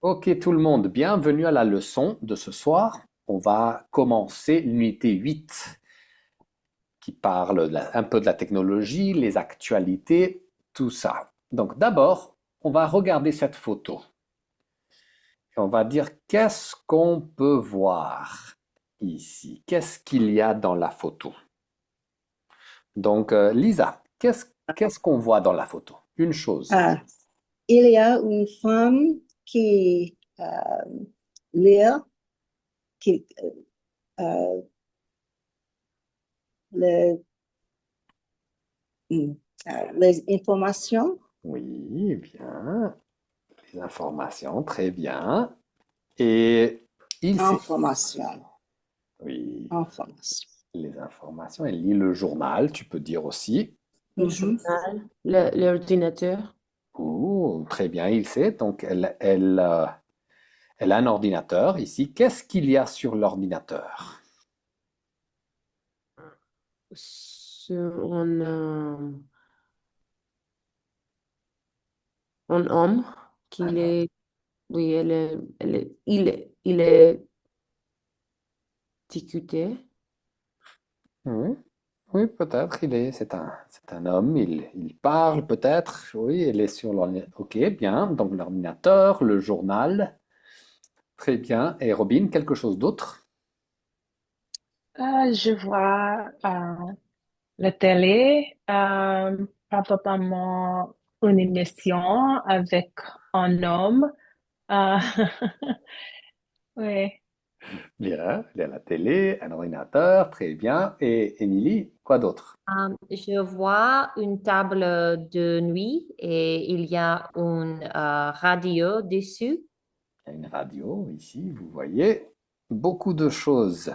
Ok tout le monde, bienvenue à la leçon de ce soir. On va commencer l'unité 8 qui parle un peu de la technologie, les actualités, tout ça. Donc d'abord, on va regarder cette photo et on va dire qu'est-ce qu'on peut voir ici? Qu'est-ce qu'il y a dans la photo? Donc Lisa, qu'est-ce qu'on voit dans la photo? Une chose. Ah, il y a une femme qui lit qui, euh, le- hmm, les informations. Oui, bien. Les informations, très bien. Et il sait. Information. Oui, Information. les informations. Elle lit le journal, tu peux dire aussi. Le Mhm. journal, l'ordinateur. Ouh, très bien, il sait. Donc, elle a un ordinateur ici. Qu'est-ce qu'il y a sur l'ordinateur? Sur un homme qui est, oui, il est discuté. Oui, oui, peut-être. C'est un homme. Il parle peut-être. Oui, elle est sur l'ordinateur. Ok, bien. Donc, l'ordinateur, le journal. Très bien. Et Robin, quelque chose d'autre? Je vois la télé, probablement une émission avec un homme. Euh, oui. Bien. Il y a la télé, un ordinateur. Très bien. Et Émilie, quoi d'autre? Je vois une table de nuit et il y a une radio dessus. Il y a une radio ici, vous voyez. Beaucoup de choses.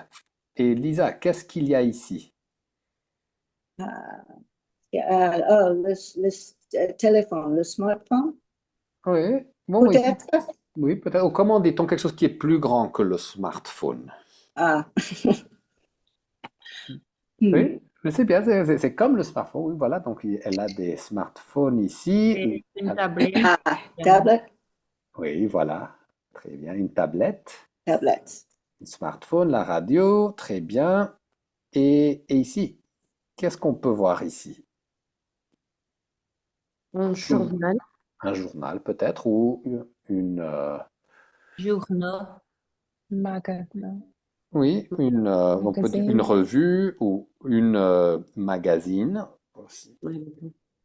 Et Lisa, qu'est-ce qu'il y a ici? Oh, le téléphone, le smartphone, Oui, bon, ici, peut-être. oui, peut-être. Ou comment dit-on quelque chose qui est plus grand que le smartphone? Ah. Hmm. Oui, mais c'est bien, c'est comme le smartphone. Oui, voilà, donc elle a des smartphones ici. Et une tablette. Ah, tablet, Oui, voilà, très bien. Une tablette, tablette. un smartphone, la radio, très bien. Et ici, qu'est-ce qu'on peut voir ici? Un Hmm, journal. un journal peut-être, ou Journaux. Magasin. oui, on peut dire une Magazine. revue ou une magazine aussi. Oui.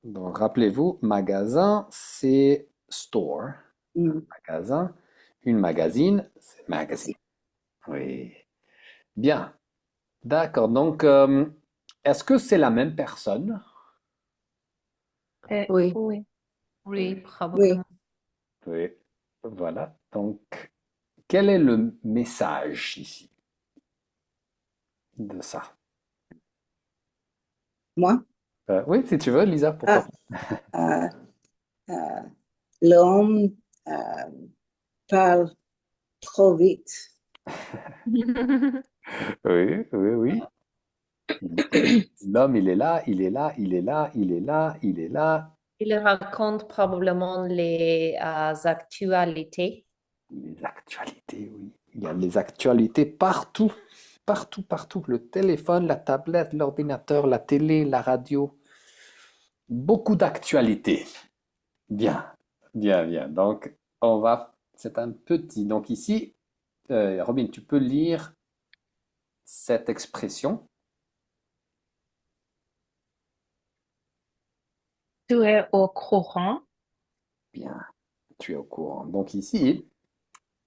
Donc, rappelez-vous, magasin, c'est store. Hmm. Magasin. Une magazine, c'est magazine. Magazine. Oui. Bien. D'accord. Donc, est-ce que c'est la même personne? Oui. Oui. Oui, Oui. probablement. Oui. Voilà. Donc, quel est le message ici de ça? Moi? Oui, si tu veux, Lisa, pourquoi Ah, euh, euh, l'homme euh, parle trop vite. pas? Oui, oui, oui. L'homme, il est là, il est là, il est là, il est là, il est là. Il raconte probablement les actualités. Les actualités, oui. Il y a les actualités partout, partout, partout. Le téléphone, la tablette, l'ordinateur, la télé, la radio. Beaucoup d'actualités. Bien, bien, bien. Donc, c'est un petit. Donc ici, Robin, tu peux lire cette expression. Tu es au courant. Bien, tu es au courant. Donc ici,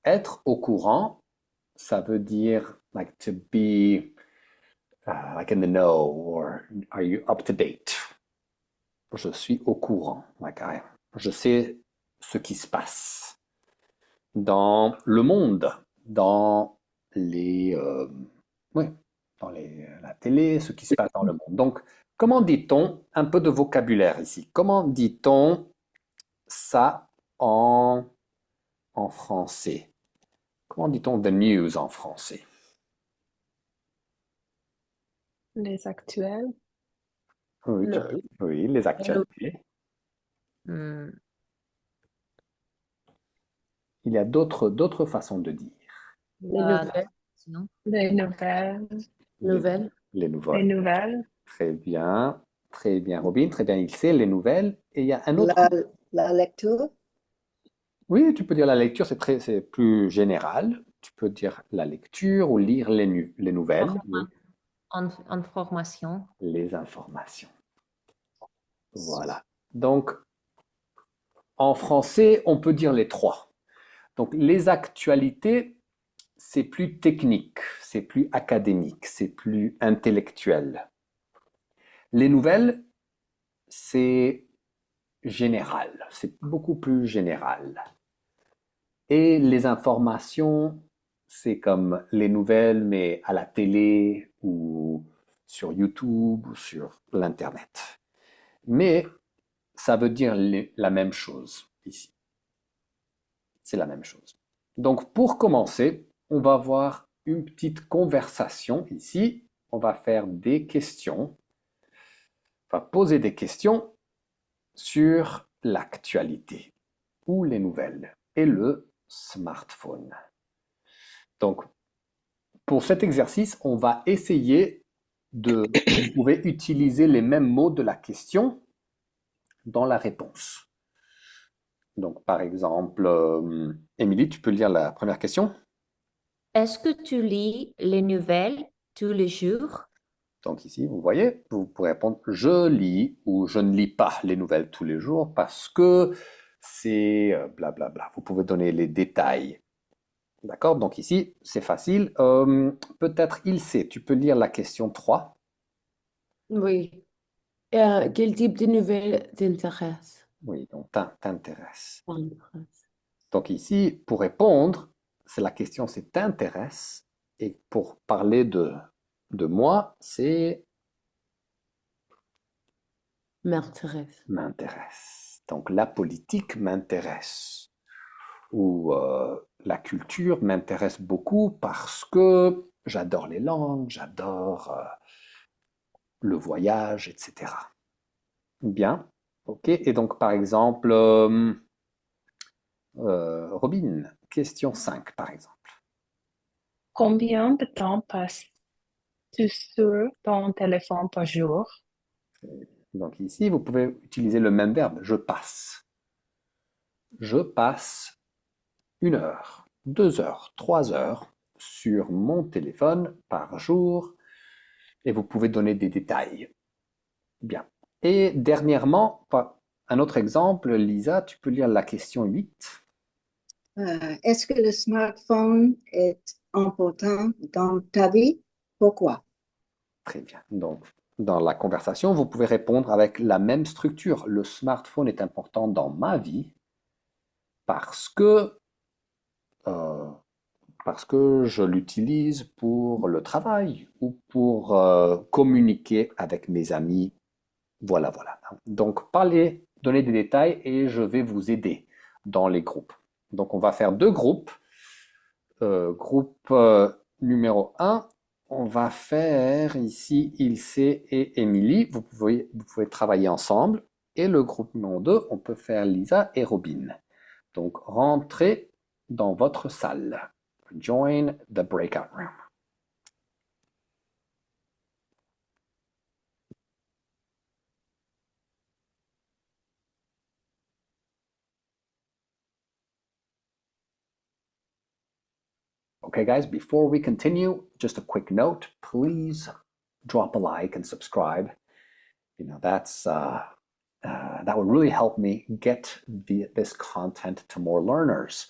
être au courant, ça veut dire like to be like in the know or are you up to date? Je suis au courant, like je sais ce qui se passe dans le monde, dans les, oui, la télé, ce qui se passe dans le monde. Donc, comment dit-on un peu de vocabulaire ici? Comment dit-on ça en français? Comment dit-on the news en français? Les actuels. Oui, Le, oui, les le- actualités. Hmm. il y a d'autres façons de dire. Les La nouvelles. sinon, Les nouvelles. Nouvelles. Les Les nouvelles. nouvelles. Très bien, Robin, très bien, il sait les nouvelles. Et il y a un autre. La lecture. Oui, tu peux dire la lecture, c'est plus général. Tu peux dire la lecture ou lire les nouvelles, oui, information. les informations. Voilà. Donc, en français, on peut dire les trois. Donc, les actualités, c'est plus technique, c'est plus académique, c'est plus intellectuel. Les nouvelles, c'est général, c'est beaucoup plus général. Et les informations, c'est comme les nouvelles, mais à la télé ou sur YouTube ou sur l'Internet. Mais ça veut dire la même chose ici. C'est la même chose. Donc pour commencer, on va voir une petite conversation ici. On va faire des questions. On va poser des questions sur l'actualité ou les nouvelles et le smartphone. Donc, pour cet exercice, on va essayer vous pouvez utiliser les mêmes mots de la question dans la réponse. Donc, par exemple, Émilie, tu peux lire la première question. Est-ce que tu lis les nouvelles tous les jours? Donc ici, vous voyez, vous pourrez répondre je lis ou je ne lis pas les nouvelles tous les jours parce que c'est blablabla. Vous pouvez donner les détails. D'accord? Donc ici, c'est facile. Peut-être il sait. Tu peux lire la question 3. Oui. Quel type de nouvelles t'intéresse? Oui, donc t'intéresse. T'intéresse. Donc ici, pour répondre, c'est la question c'est t'intéresse. Et pour parler de moi, c'est M'intéresse. m'intéresse. Donc la politique m'intéresse. Ou la culture m'intéresse beaucoup parce que j'adore les langues, j'adore le voyage, etc. Bien, ok. Et donc par exemple, Robin, question 5 par exemple. Combien de temps passes-tu sur ton téléphone par jour? Donc ici, vous pouvez utiliser le même verbe, je passe. Je passe 1 heure, 2 heures, 3 heures sur mon téléphone par jour et vous pouvez donner des détails. Bien. Et dernièrement, un autre exemple, Lisa, tu peux lire la question 8. Est-ce que le smartphone est important dans ta vie? Pourquoi? Très bien. Donc, dans la conversation, vous pouvez répondre avec la même structure. Le smartphone est important dans ma vie parce que, euh, parce que je l'utilise pour le travail ou pour communiquer avec mes amis. Voilà, voilà. Donc, parlez, donnez des détails et je vais vous aider dans les groupes. Donc, on va faire 2 groupes. Groupe numéro 1, on va faire ici Ilse et Émilie. Vous pouvez travailler ensemble. Et le groupe numéro 2, on peut faire Lisa et Robin. Donc, rentrez dans votre salle. Join the breakout room. Okay, guys, before we continue, just a quick note. Please drop a like and subscribe. That would really help me get this content to more learners.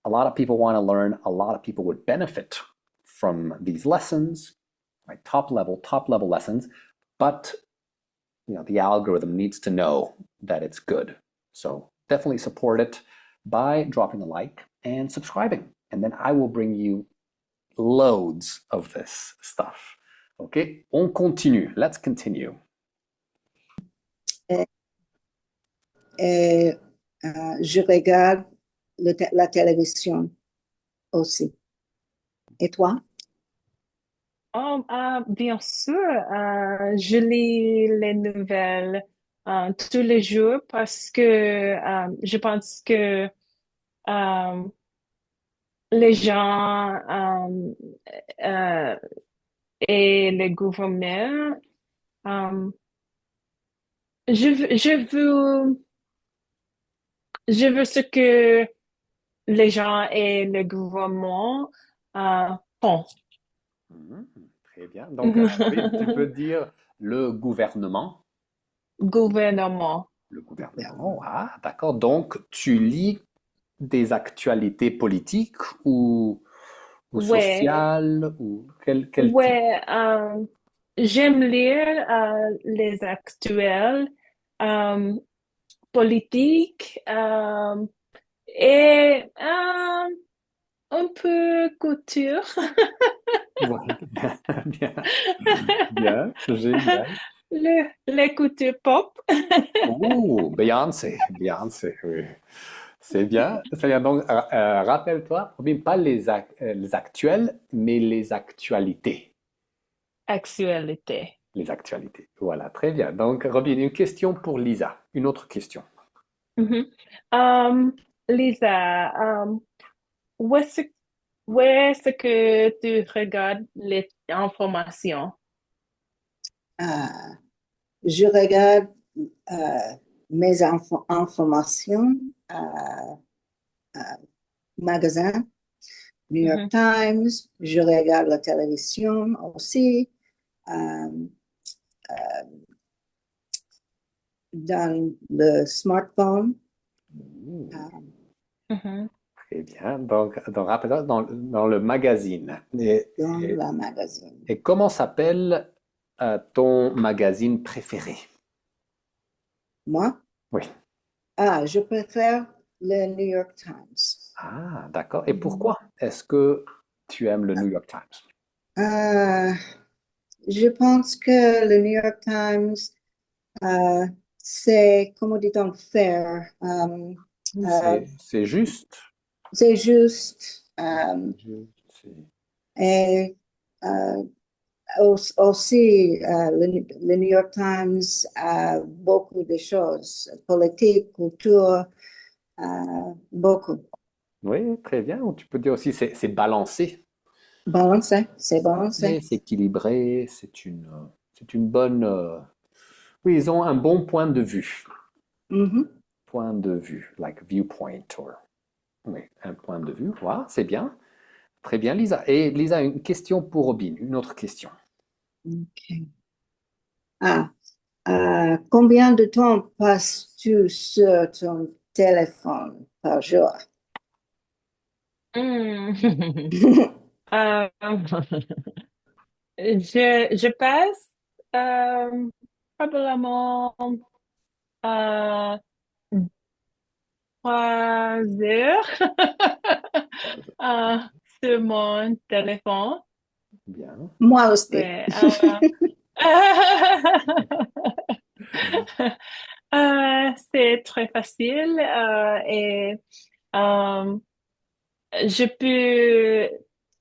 A lot of people want to learn. A lot of people would benefit from these lessons, right? Top level lessons. But the algorithm needs to know that it's good. So definitely support it by dropping a like and subscribing. And then I will bring you loads of this stuff. Okay, on continue. Let's continue. Et, je regarde la télévision aussi. Et toi? Oh, bien sûr, je lis les nouvelles tous les jours parce que je pense que euh, les gens euh, et le gouvernement. euh, je veux, je veux ce que les gens et le gouvernement font. Mhm, très bien. Donc, oui, tu peux dire le gouvernement. Gouvernement. Le gouvernement, ah, d'accord. Donc, tu lis des actualités politiques ou Ouais, sociales ou quel type? ouais. J'aime lire les actuels euh, politiques et un peu couture. Ouais, bien, bien, génial. Les coutures pop. Oh, Beyoncé, oui. C'est bien, c'est bien. Donc, rappelle-toi, Robin, pas les actuels, mais les actualités. Actualité. Les actualités. Voilà, très bien. Donc, Robin, une question pour Lisa. Une autre question. Mhm. Lisa, où est-ce, où est-ce que tu regardes les informations? Ah, je regarde mes informations magasins, New York Mhm, Times, je regarde la télévision aussi, euh, dans le smartphone, Mmh, euh, mhm, très bien. Donc rappelle-toi, dans le magazine. dans la magazine. Et comment s'appelle ton magazine préféré? Moi, Oui. je préfère le New York Times. Ah, d'accord. Et pourquoi est-ce que tu aimes le New York Times? Euh, je pense que le New York Times, euh, c'est, comment dit-on, fair. Euh, C'est juste. c'est juste. Et euh, aussi, le New York Times a beaucoup de choses, politique, culture, beaucoup. Oui, très bien. Ou tu peux dire aussi c'est balancé. Balancé, c'est Balancé, balancé. c'est équilibré, c'est une bonne. Oui, ils ont un bon point de vue. Mhm. Point de vue, like viewpoint, or, oui, un point de vue. Voilà, c'est bien. Très bien, Lisa. Et Lisa, une question pour Robin, une autre question. Ok. Ah, combien de temps passes-tu sur ton téléphone par jour? mm. Euh, je passe probablement euh, 3 heures euh, sur mon téléphone. Bien. Moi aussi. Ouais, c'est très facile et euh, je peux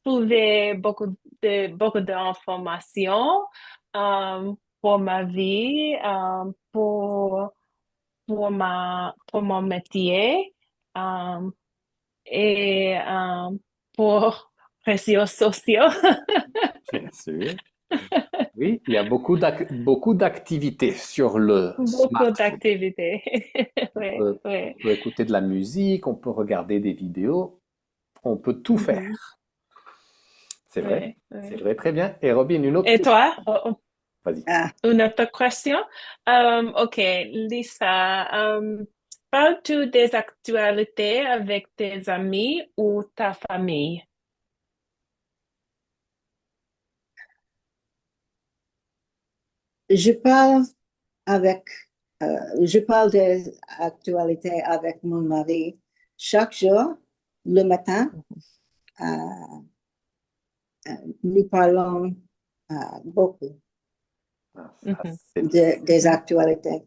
trouver beaucoup d'informations pour ma vie, pour mon métier euh, et pour réseaux sociaux. Bien sûr. Oui, il y a beaucoup d'activités sur le Beaucoup smartphone. d'activités. Oui, On oui. peut écouter de la musique, on peut regarder des vidéos, on peut tout Mhm. faire. Oui, C'est oui. vrai, très bien. Et Robin, une autre Et question. toi, Vas-y. Ah, une autre question? OK, Lisa, parles-tu des actualités avec tes amis ou ta famille? je parle avec, je parle des actualités avec mon mari chaque jour, le matin. euh, nous parlons beaucoup Ah, ça, Mhm, c'est bien. des mhm, actualités.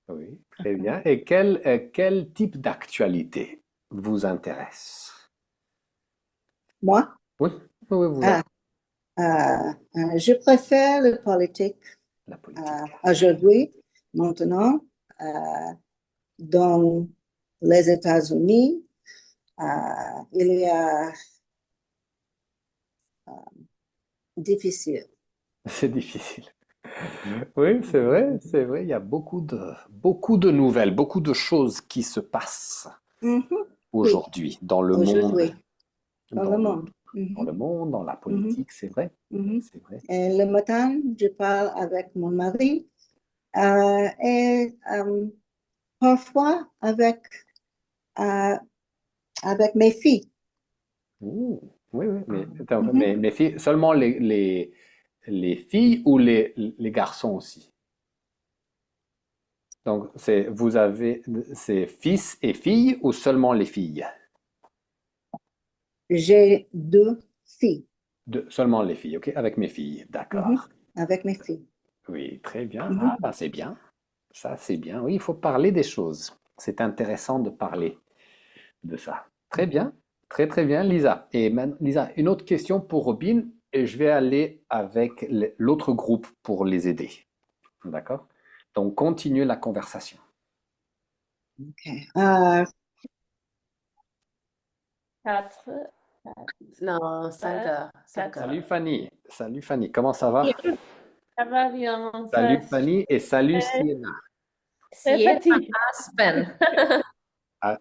Oui, très mhm. bien. Et quel type d'actualité vous intéresse? Moi, Oui, oui, oui, ah, je préfère le politique la politique. aujourd'hui, maintenant, euh, dans les États-Unis, il y a difficile. C'est difficile. Oui, c'est vrai, il y a beaucoup de nouvelles, beaucoup de choses qui se passent Mhm. aujourd'hui dans le Aujourd'hui, monde, dans le dans le, monde. dans le monde, dans la Mhm. politique, c'est vrai, Mhm. c'est vrai. Et le matin, je parle avec mon mari et parfois euh, avec mes filles. Ouh, oui, oui, mais, attends, Mhm. mes filles, seulement les filles ou les garçons aussi? Donc, c'est fils et filles ou seulement les filles? J'ai deux filles. Seulement les filles, ok? Avec mes filles, Mhm. d'accord. Avec mes filles. Oui, très bien. Mhm. Ah, bah, c'est bien. Ça, c'est bien. Oui, il faut parler des choses. C'est intéressant de parler de ça. Très bien. Très, très bien, Lisa. Et maintenant, Lisa, une autre question pour Robin et je vais aller avec l'autre groupe pour les aider. D'accord? Donc, continue la conversation. Ok. Euh, 4, Non, 5 heures. 5 Salut heures. Fanny. Salut Fanny. Comment ça va? ça va bien. Salut Fanny et salut Sienna. C'est Sienna fatigué. Aspen. Ah,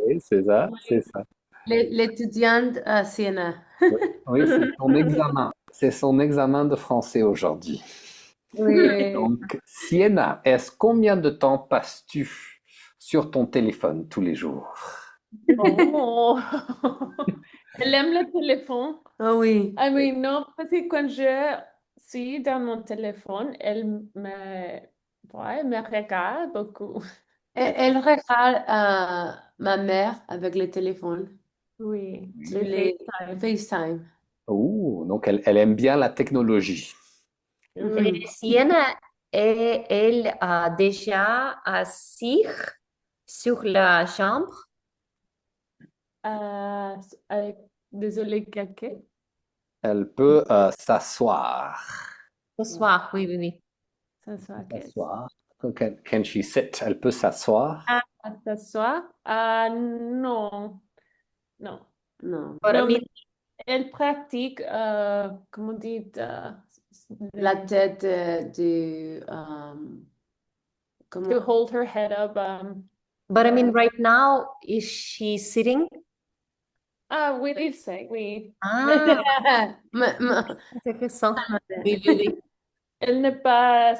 oui, c'est ça, c'est ça. L'étudiante à Siena. Oui, oui, c'est son examen. C'est son examen de français aujourd'hui. Oui. Donc, Sienna, combien de temps passes-tu sur ton téléphone tous les jours? Oh. Elle aime le téléphone. Ah oui. Ah oui, non, parce que quand je suis dans mon téléphone, ouais, me regarde beaucoup. Elle regarde ma mère avec le téléphone. Oui, Oui. Sur le les FaceTime. FaceTime. Oh, donc elle aime bien la technologie. Oui. Sienna, elle a déjà assis sur la chambre. Euh, avec, désolé, quelqu'un. Elle peut s'asseoir. Ce soir, oui, oui, oui. Ça soit S'asseoir. Can she sit? Elle peut s'asseoir. Ah, s'asseoir? Ah, non, non. Non. But I Non, mais mean, elle pratique, comment dire, La tête to comment? hold her head up. but I mean, right now, is she sitting? Ah, oui, il sait, oui. Ah, Ma- intéressant. mère. Oui, oui, oui. Elle n'est pas,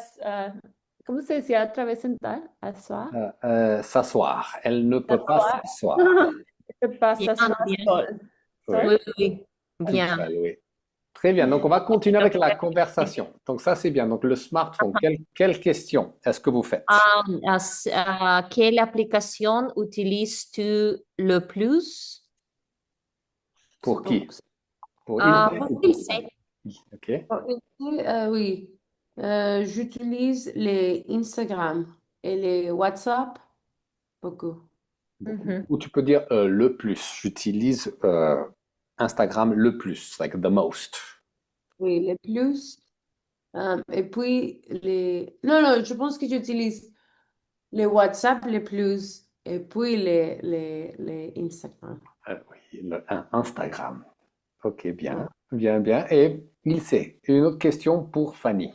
¿cómo se decía otra vez sentar? Asseoir. S'asseoir. Elle ne peut pas S'asseoir. s'asseoir. Elle ne peut pas Bien, s'asseoir bien. seule. Oui, Oui, oui, oui. toute Bien. seule, oui. Très bien. Donc, on va continuer avec la conversation. Donc, ça, c'est bien. Donc, le smartphone. Quelle question est-ce que vous faites? Quelle application utilises-tu le plus? Pour qui? Pour Pour ou il pour sait. Fanny? OK. Oui. J'utilise les Instagram et les WhatsApp beaucoup. Beaucoup. Mhm. Ou tu peux dire le plus. J'utilise Instagram le plus, like the most. Oui, les plus. Et puis les. Non, non, je pense que j'utilise les WhatsApp les plus et puis les Instagram. Oui, Instagram. Ok, Ouais. bien, bien, bien. Et il sait. Une autre question pour Fanny.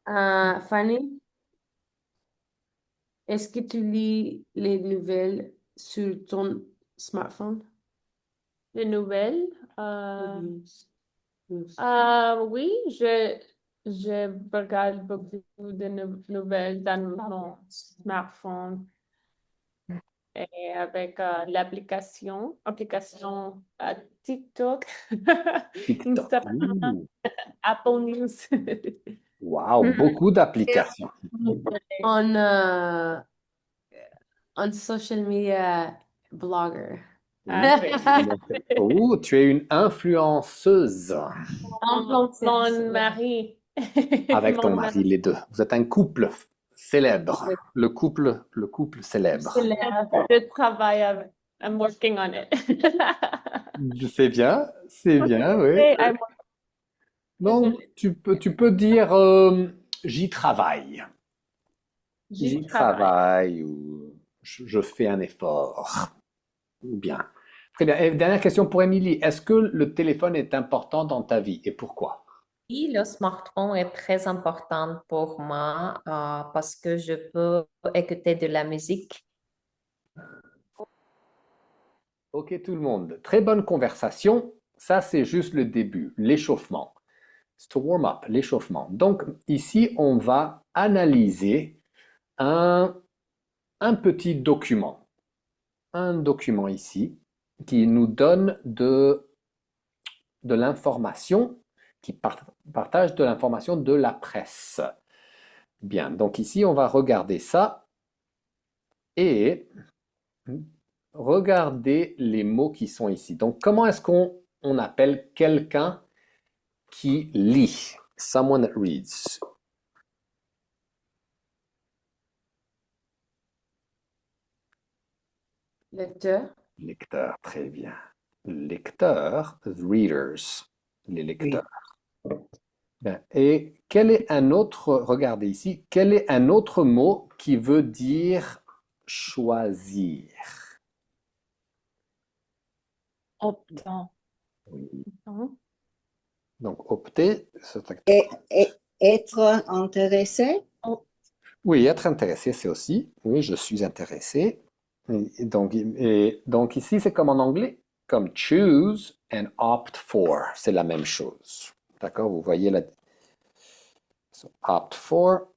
Fanny, est-ce que tu lis les nouvelles sur ton smartphone? Les nouvelles. Oui. Oui, je regarde beaucoup de nouvelles dans mon smartphone et avec application TikTok, TikTok. Instagram, Apple News. Wow, Mhm. beaucoup d'applications. On, on social media blogger. Ah, oui. Oh, tu es une influenceuse Mon mari. avec ton Mon mari. mari, les deux. Vous êtes un couple célèbre. Le couple célèbre. Je travaille avec. I'm working on it. C'est bien, oui. Hey, Donc, désolée. tu peux dire j'y travaille. J'y J'y travaille. travaille ou je fais un effort. Bien. Très bien. Et dernière question pour Émilie. Est-ce que le téléphone est important dans ta vie et pourquoi? Oui, le smartphone est très important pour moi parce que je peux écouter de la musique. Ok, tout le monde. Très bonne conversation. Ça, c'est juste le début, l'échauffement. C'est to warm up, l'échauffement. Donc, ici, on va analyser un, un petit document. Un document ici qui nous donne de l'information, qui partage de l'information de la presse. Bien, donc ici, on va regarder ça et regarder les mots qui sont ici. Donc, comment est-ce qu'on appelle quelqu'un qui lit? Someone that reads. Lecteur. Lecteur, très bien. Lecteur, readers, les lecteurs. Bien. Et quel est un autre, regardez ici, quel est un autre mot qui veut dire choisir? Optant. Oui. Hein? Donc, opter, Être intéressé. oui, être intéressé, c'est aussi. Oui, je suis intéressé. Et donc ici, c'est comme en anglais, comme choose and opt for. C'est la même chose. D'accord? Vous voyez la. So, opt for,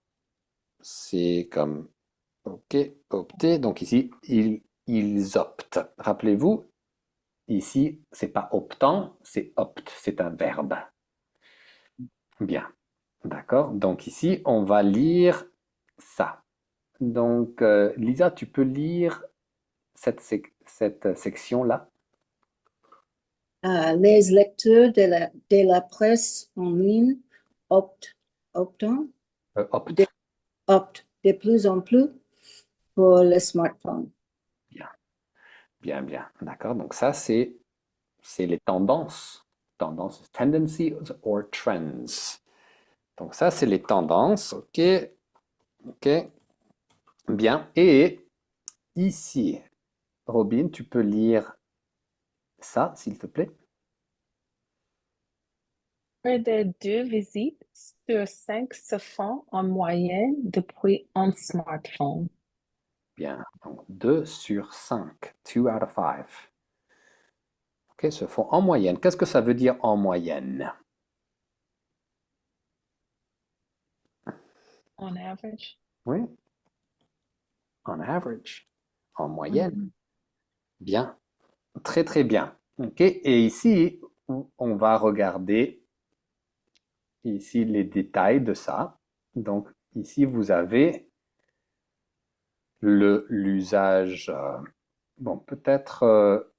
c'est comme OK, opter. Donc ici, ils optent. Rappelez-vous, ici, c'est pas optant, c'est opt. C'est un verbe. Bien. D'accord? Donc ici, on va lire ça. Donc, Lisa, tu peux lire cette section-là? Les lecteurs de la presse en ligne optent Opte. optent de plus en plus pour le smartphone. Bien, bien, bien. D'accord. Donc ça, c'est les tendances. Tendances, tendencies or trends. Donc ça, c'est les tendances. OK, OK. Bien. Et ici, Robin, tu peux lire ça, s'il te plaît? Près de 2 visites sur 5 se font en moyenne depuis un smartphone. Bien. Donc 2 sur 5. 2 out of 5. OK, se font en moyenne. Qu'est-ce que ça veut dire en moyenne? On average. Oui, on average. En moyenne. Bien. Très, très bien. OK. Et ici, on va regarder ici les détails de ça. Donc, ici, vous avez l'usage. Bon, peut-être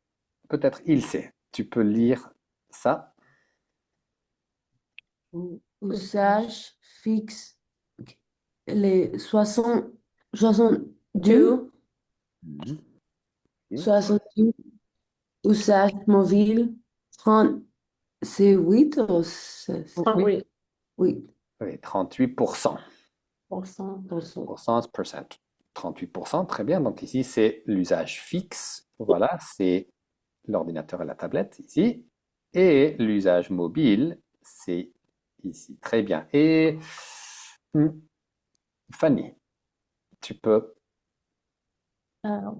il sait. Tu peux lire ça. Usage fixe. Les 62. Mhm. 62. Usage mobile. 30. C'est 8 ou c'est Oui, oui. oui, 38%. Pourcent. 38%, très bien. Donc ici, c'est l'usage fixe. Voilà, c'est l'ordinateur et la tablette ici. Et l'usage mobile, c'est ici. Très bien. Et Fanny, tu peux.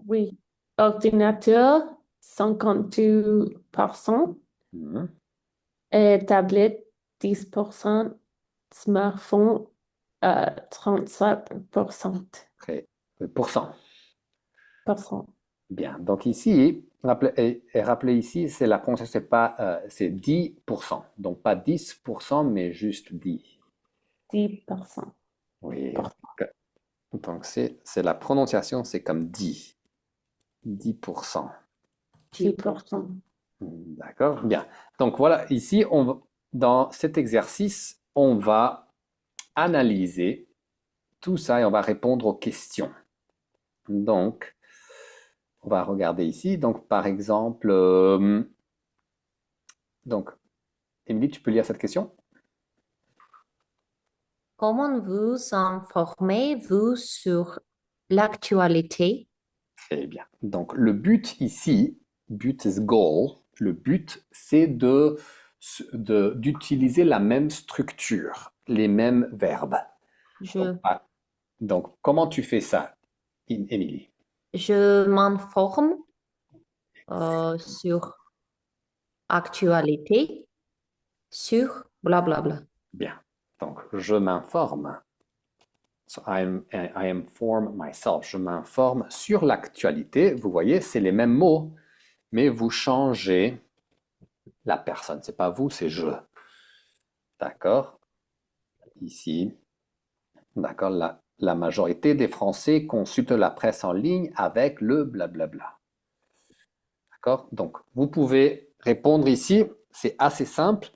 Oui. Ordinateur, 52%. Mhm. Et tablette, 10%. Smartphone, 37%. Très, pourcent. Pourcent. Bien. Donc ici, et rappelez ici, c'est la prononciation, c'est pas, c'est 10%. Donc pas 10%, mais juste 10. 10%. Oui. Pour- Donc c'est la prononciation, c'est comme 10. 10%. 10%. D'accord, bien. Donc voilà, ici, dans cet exercice, on va analyser tout ça et on va répondre aux questions. Donc, on va regarder ici. Donc, par exemple, donc, Émilie, tu peux lire cette question? Comment vous informez-vous sur l'actualité? Très bien. Donc, le but ici, but is goal, le but, c'est d'utiliser la même structure, les mêmes verbes. Je, Donc, comment tu fais ça, Émilie? je m'informe sur actualité, sur blablabla. Bien. Donc, je m'informe. So I inform myself. Je m'informe sur l'actualité. Vous voyez, c'est les mêmes mots, mais vous changez la personne. C'est pas vous, c'est je. D'accord? Ici. D'accord? La majorité des Français consultent la presse en ligne avec le blablabla. D'accord? Donc, vous pouvez répondre ici. C'est assez simple,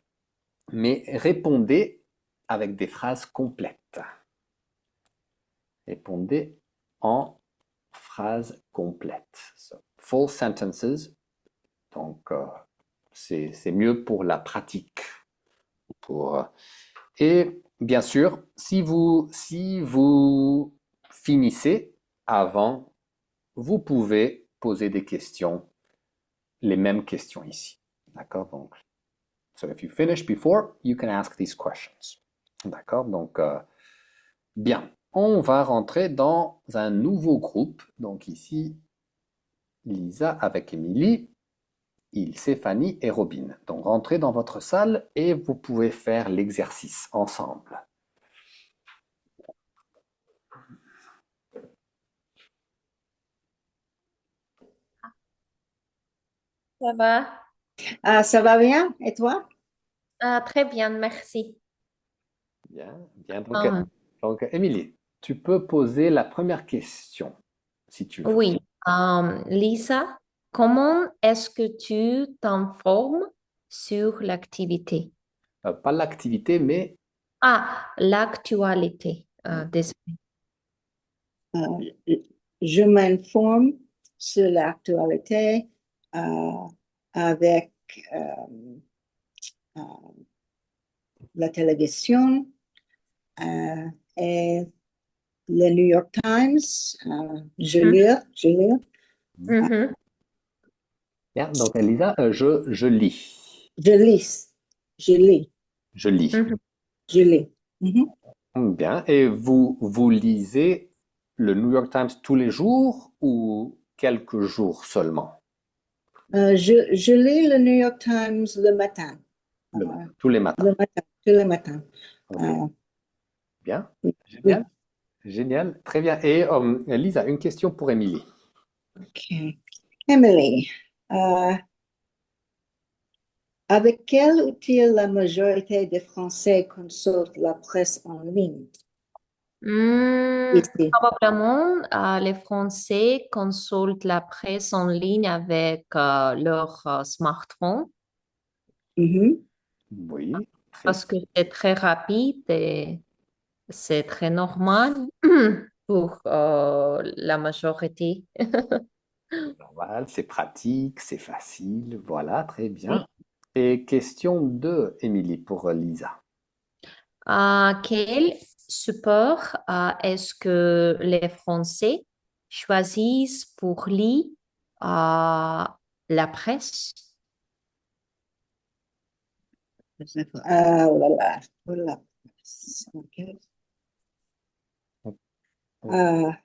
mais répondez avec des phrases complètes. Répondez en phrases complètes. So, full sentences. Donc, c'est mieux pour la pratique. Et bien sûr, si vous finissez avant, vous pouvez poser des questions, les mêmes questions ici. D'accord? Donc, so if you finish before, you can ask these questions. D'accord? Donc, bien. On va rentrer dans un nouveau groupe. Donc ici, Lisa avec Émilie, Stéphanie et Robin. Donc rentrez dans votre salle et vous pouvez faire l'exercice ensemble. Ça va? Ah, ça va bien? Et toi? Ah, très bien, merci. Bien, bien. Donc, Émilie, tu peux poser la première question, si tu veux. Oui, Lisa, comment est-ce que tu t'informes sur l'activité? Pas l'activité, mais Ah, l'actualité. Désolé. Euh, je m'informe sur l'actualité avec euh, euh, la télévision et le New York Times. Je lis. Mhm. bien. Donc, Elisa, je lis. Je lis. Je lis. Je lis. Mhm. Je lis. Mhm. Bien. Et vous lisez le New York Times tous les jours ou quelques jours seulement? Je lis le New York Times le matin. Tous les matins. Le matin, tous les matins. Ok. Bien. Oui, oui. Génial. Génial. Très bien. Et Lisa, une question pour Émilie. OK. Emily, avec quel outil la majorité des Français consultent la presse en ligne ici? Probablement, les Français consultent la presse en ligne avec leur smartphone Mhm. Oui. Très parce que c'est très rapide et c'est très normal pour la majorité. normal. C'est pratique, c'est facile. Voilà. Très bien. Oui. Et question 2, Émilie, pour Lisa. Quel support est-ce que les Français choisissent pour lire la presse? Ah, oh là là, oh là. OK. Ah,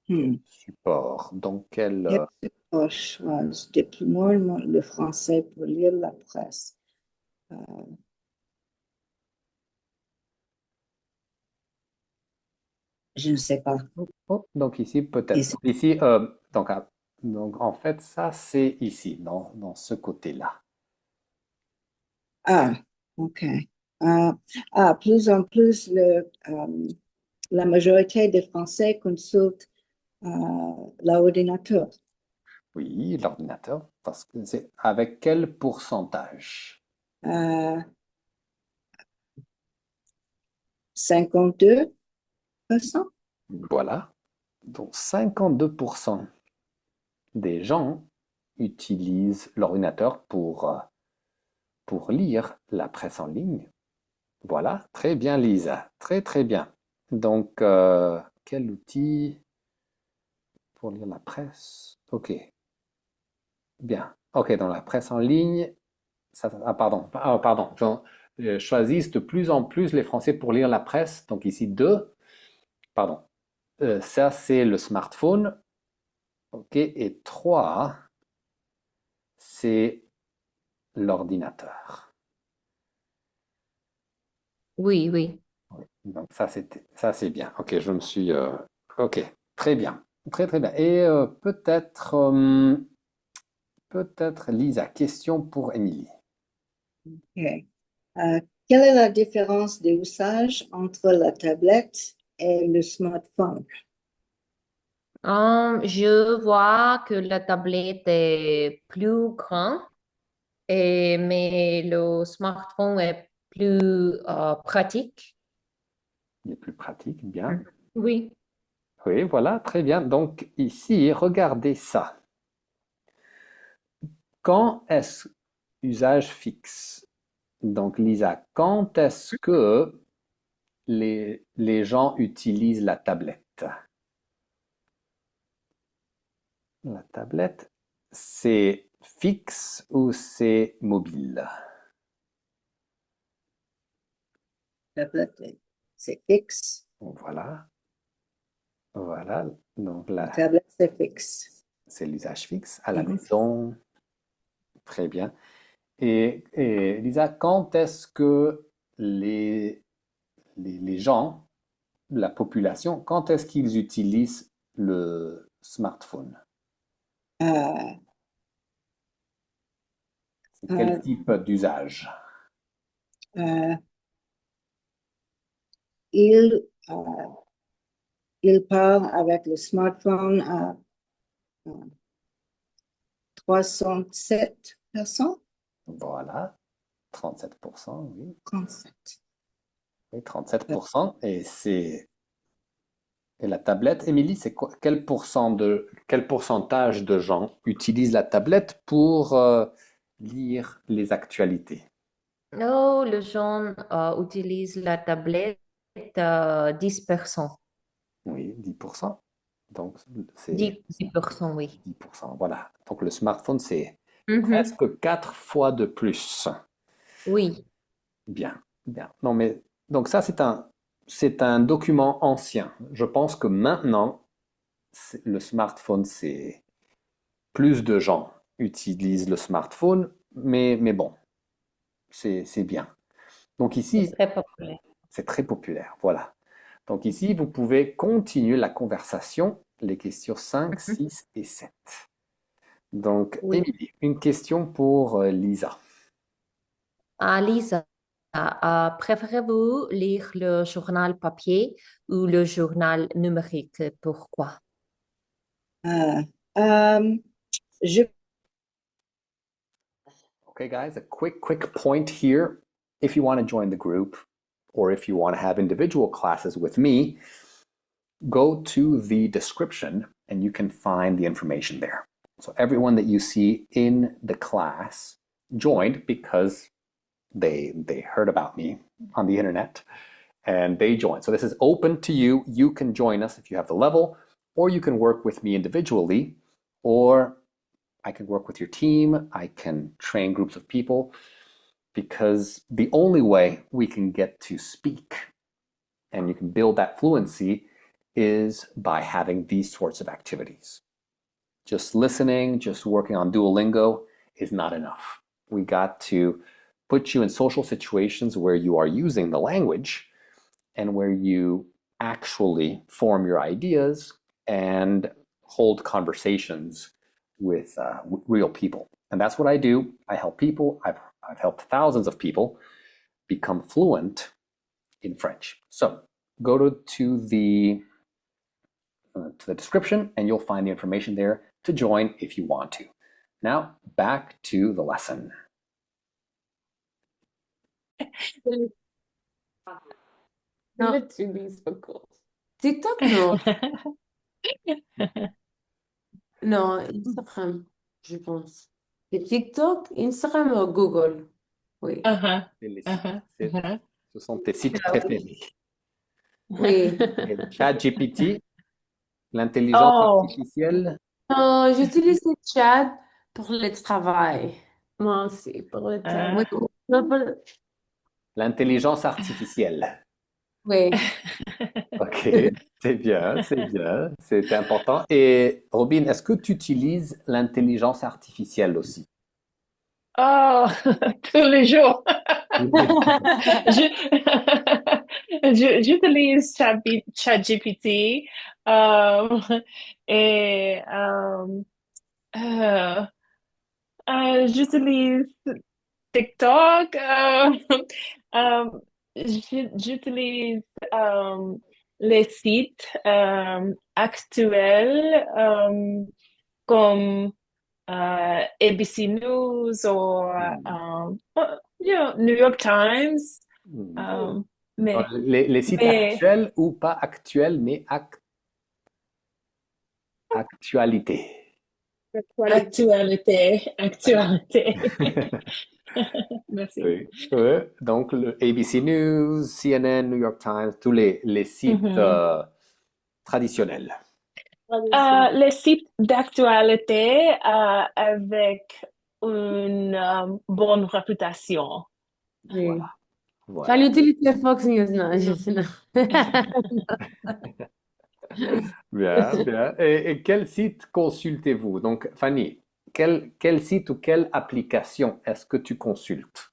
Support. Donc, quel... quel support choisit depuis moi le français pour lire la presse? Euh, je ne sais pas. oh, donc ici, peut-être. Ici. Ici, donc, en fait, ça, c'est ici, dans ce côté-là. Ah, OK. Plus en plus, la majorité des Français consultent l'ordinateur. Oui, l'ordinateur. Parce que c'est avec quel pourcentage? Euh, 52%. Voilà. Donc, 52% des gens utilisent l'ordinateur pour lire la presse en ligne. Voilà, très bien Lisa, très très bien. Donc, quel outil? pour lire la presse. Ok, bien. Ok, dans la presse en ligne, pardon. Choisissent de plus en plus les Français pour lire la presse. Donc ici, deux. Pardon. Ça, c'est le smartphone. Ok, et trois, c'est l'ordinateur. Oui, oui. Oui. Donc ça, c'est bien. Ok, je me suis. Ok, très bien. Très, très bien. Et peut-être, Lisa, question pour Émilie. Ok. Quelle est la différence d'usage entre la tablette et le smartphone? Je vois que la tablette est plus grande, mais le smartphone est plus pratique. Il est plus pratique, bien. Oui. Oui, voilà, très bien. Donc ici, regardez ça. Quand est-ce usage fixe? Donc Lisa, quand est-ce que les gens utilisent la tablette? La tablette, c'est fixe ou c'est mobile? Tablette, c'est fixe. Voilà, voilà. Donc La là, tablette, c'est fixe. c'est l'usage fixe à la Mhm. maison. Très bien. Et Lisa, quand est-ce que les gens, la population, quand est-ce qu'ils utilisent le smartphone? Euh, C'est quel euh, type d'usage? euh, il, euh, il parle avec le smartphone à 307%. Voilà, 37%, oui. 37. Oui, 37%. Et la tablette, Émilie, c'est quoi, quel pourcentage de gens utilisent la tablette pour lire les actualités? Oh, les gens utilisent la tablette 10%. Oui, 10%. Donc, c'est 10%, oui. 10%. Voilà. Donc, le smartphone, c'est Mhm. presque 4 fois de plus. Oui. Bien, bien. Non, mais donc ça, c'est un document ancien. Je pense que maintenant, le smartphone, c'est plus de gens utilisent le smartphone, mais bon, c'est bien. Donc C'est ici, très populaire. c'est très populaire. Voilà. Donc ici, vous pouvez continuer la conversation, les questions 5, Mhm. 6 et 7. Donc, Oui. Émilie, une question pour Lisa. Lisa, préférez-vous lire le journal papier ou le journal numérique? Pourquoi? Euh, euh, je, Okay, guys, a quick point here. If you want to join the group or if you want to have individual classes with me, go to the description and you can find the information there. So everyone that you see in the class joined because they heard about me on the internet and they joined. So this is open to you. You can join us if you have the level, or you can work with me individually, or I can work with your team. I can train groups of people because the only way we can get to speak and you can build that fluency is by having these sorts of activities. Just listening, just working on Duolingo is not enough. We got to put you in social situations where you are using the language and where you actually form your ideas and hold conversations with real people. And that's what I do. I help people. I've helped thousands of people become fluent in French. So go to the description and you'll find the information there to join if you want to. Now, back to the lesson. Je l'utilise beaucoup. TikTok, non. Non, Instagram, je pense. Et TikTok, Instagram ou Google. Oui. Uh-huh, Les uh-huh, uh-huh. Ce sont tes sites Ah oui. préférés. Oui. Et ChatGPT, L'intelligence Oh, artificielle? Non, j'utilise le chat pour le travail. Moi aussi, pour le travail. euh, Oui, non, L'intelligence artificielle. oui. Ok, c'est important. Et Robin, est-ce que tu utilises l'intelligence artificielle aussi? oh, tous les jours. Je, j'utilise ChatGPT et euh, j'utilise TikTok. Euh, j'utilise euh, les sites actuels comme ABC News ou Hmm. New York Times. Hmm. Euh, Dans mais, les sites mais actuels ou pas actuels, mais actualité. actualité. Merci. Oui, oui. Donc, le ABC News, CNN, New York Times, tous les sites Mhm. traditionnels. Les sites d'actualité avec une bonne réputation. Oui. Voilà, voilà. J'allais utiliser Fox News, non, non. Bien, bien. Et quel site consultez-vous? Donc, Fanny, quel site ou quelle application est-ce que tu consultes?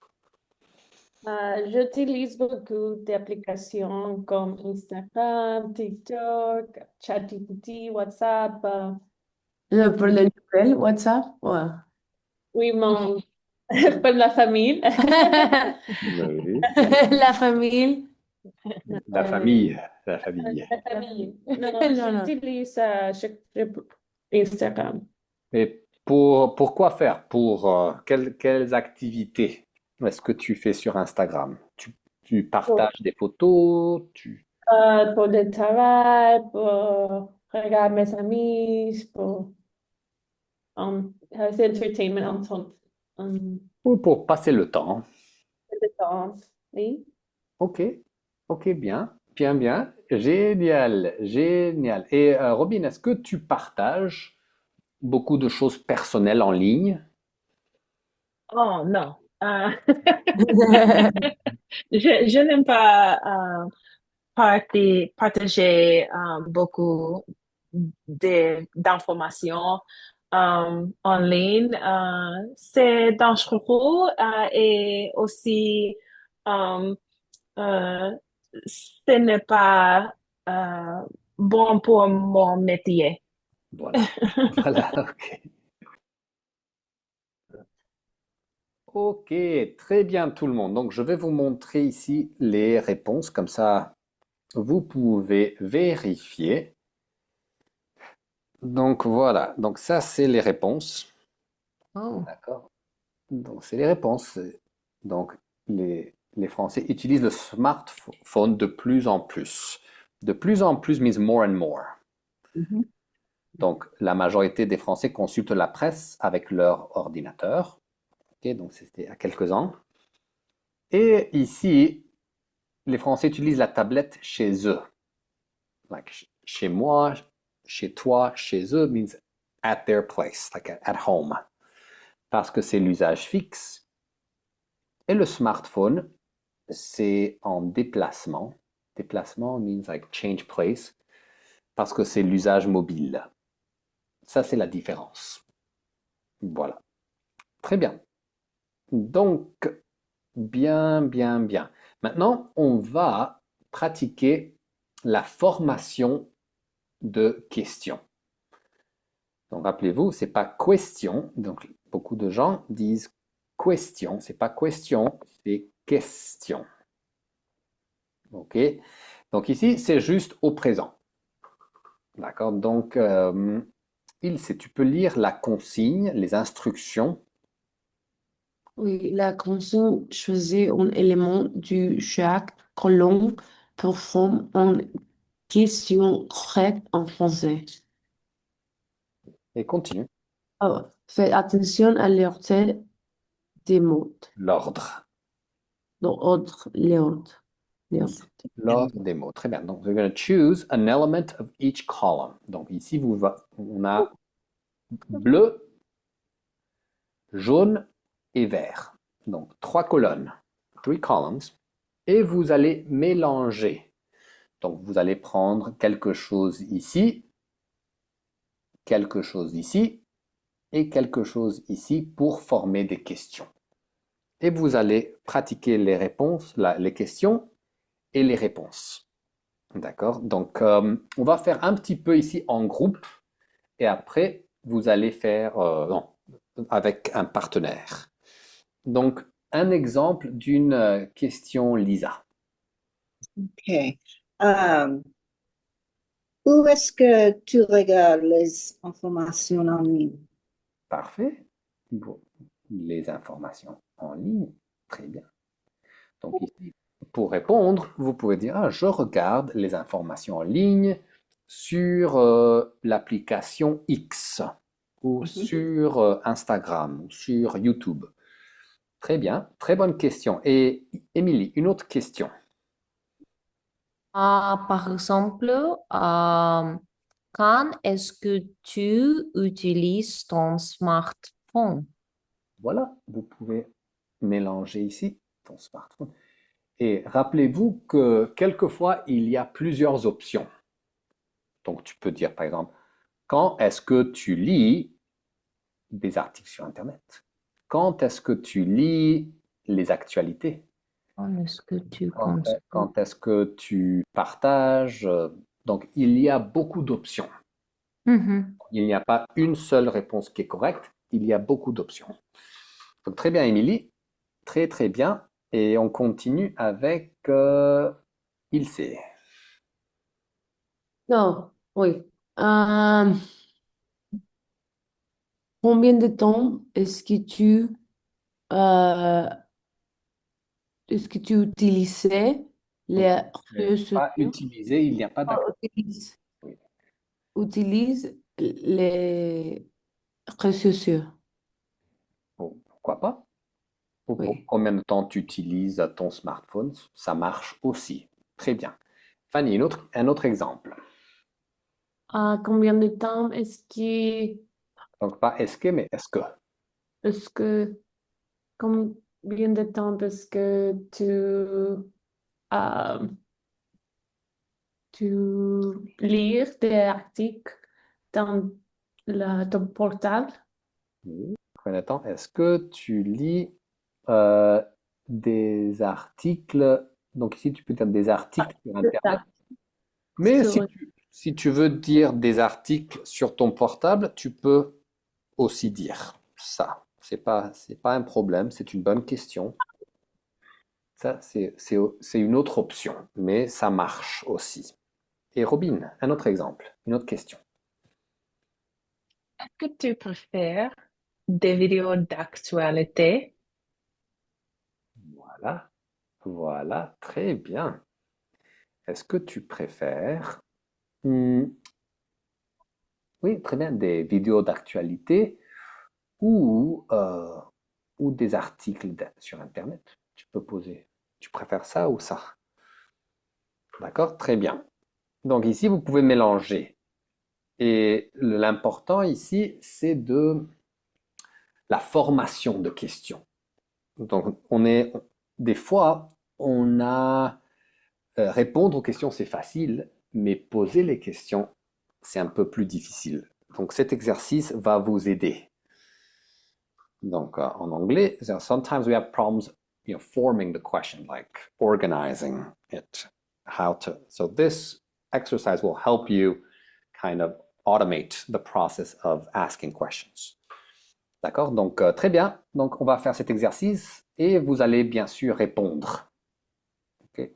J'utilise beaucoup d'applications comme Instagram, TikTok, ChatGPT, WhatsApp. Pour les nouvelles, WhatsApp? Ouais. Oui, pour la famille. Oui. La famille. La famille, la famille. La famille. Non, Non, non. j'utilise Instagram. Et pour quoi faire? Pour quelles activités est-ce que tu fais sur Instagram? Tu Pour, partages des photos, pour le travail, pour regarder mes amis, pour entertainment en ou pour passer le temps? temps. Oui. Ok, ok, bien, bien, bien. Génial, génial. Et Robin, est-ce que tu partages beaucoup de choses personnelles en ligne? Oh non. Je n'aime pas partager beaucoup d'informations en ligne. C'est dangereux et aussi euh, euh, ce n'est pas euh, bon pour mon métier. Voilà, voilà, ok. Ok, très bien tout le monde. Donc je vais vous montrer ici les réponses, comme ça vous pouvez vérifier. Donc voilà, donc ça c'est les réponses. Oh. D'accord. Donc c'est les réponses. Donc les Français utilisent le smartphone de plus en plus. De plus en plus means more and more. Mhm. Donc la majorité des Français consultent la presse avec leur ordinateur. Ok, donc c'était à quelques-uns. Et ici, les Français utilisent la tablette chez eux. Like chez moi, chez toi, chez eux means at their place, like at home. Parce que c'est l'usage fixe. Et le smartphone, c'est en déplacement. Déplacement means like change place. Parce que c'est l'usage mobile. Ça, c'est la différence. Voilà. Très bien. Donc, bien, bien, bien. Maintenant, on va pratiquer la formation de questions. Donc, rappelez-vous, c'est pas question. Donc, beaucoup de gens disent question. C'est pas question, c'est question. OK? Donc, ici, c'est juste au présent. D'accord? Donc, tu peux lire la consigne, les instructions. Oui, la consigne choisit un élément de chaque colonne pour former une question correcte en français. Et continue. Oh, faites attention à l'ordre des mots. L'ordre. L'ordre. Yeah. L'ordre des mots. Très bien. Donc, we're going to choose an element of each column. Donc, ici, on a bleu, jaune et vert. Donc, 3 colonnes, 3 columns. Et vous allez mélanger. Donc, vous allez prendre quelque chose ici et quelque chose ici pour former des questions. Et vous allez pratiquer les réponses, les questions et les réponses. D'accord? Donc, on va faire un petit peu ici en groupe et après, vous allez faire avec un partenaire. Donc, un exemple d'une question, Lisa. OK. Où est-ce que tu regardes les informations en ligne? Parfait. Bon, les informations en ligne. Très bien. Donc ici, pour répondre, vous pouvez dire, ah, je regarde les informations en ligne sur l'application X ou sur Instagram ou sur YouTube. Très bien, très bonne question. Et Émilie, une autre question. Par exemple, quand est-ce que tu utilises ton smartphone? Voilà, vous pouvez mélanger ici ton smartphone. Et rappelez-vous que quelquefois, il y a plusieurs options. Donc, tu peux dire, par exemple, quand est-ce que tu lis des articles sur Internet? Quand est-ce que tu lis les actualités? Quand est-ce que tu Quand, consultes? quand est-ce que tu partages? Donc, il y a beaucoup d'options. Mhm. Il n'y a pas une seule réponse qui est correcte, il y a beaucoup d'options. Donc, très bien, Émilie. Très, très bien. Et on continue avec Ilse. Non, oui. Euh, combien de temps euh, est-ce que tu utilisais les réseaux Pas sociaux? utilisé, il n'y a pas Ah, d'activité. utilise les réseaux sociaux. Pourquoi pas? Pour Oui. combien de temps tu utilises ton smartphone? Ça marche aussi. Très bien. Fanny, un autre exemple. Combien de temps Donc, pas est-ce que, mais est-ce que. est-ce que, combien de temps est-ce que euh, tu lis des articles dans ton portable? Oui. Combien de temps est-ce que tu lis euh, des articles? Donc, ici, tu peux dire des articles sur C'est Internet. ça. Mais Sur- si tu veux dire des articles sur ton portable, tu peux aussi dire ça. C'est pas un problème, c'est une bonne question. Ça, c'est une autre option, mais ça marche aussi. Et Robin, un autre exemple, une autre question. Est-ce que tu préfères des vidéos d'actualité? Voilà, voilà, très bien. Est-ce que tu préfères, hmm, oui, très bien, des vidéos d'actualité ou, euh, ou des articles sur Internet? Tu peux poser, tu préfères ça ou ça? D'accord, très bien. Donc ici, vous pouvez mélanger. Et l'important ici, c'est de la formation de questions. Donc, des fois, répondre aux questions, c'est facile, mais poser les questions, c'est un peu plus difficile. Donc, cet exercice va vous aider. Donc, en anglais, sometimes we have problems, forming the question, like organizing it, So this exercise will help you kind of automate the process of asking questions. D'accord? Donc, très bien. Donc, on va faire cet exercice et vous allez bien sûr répondre. Okay?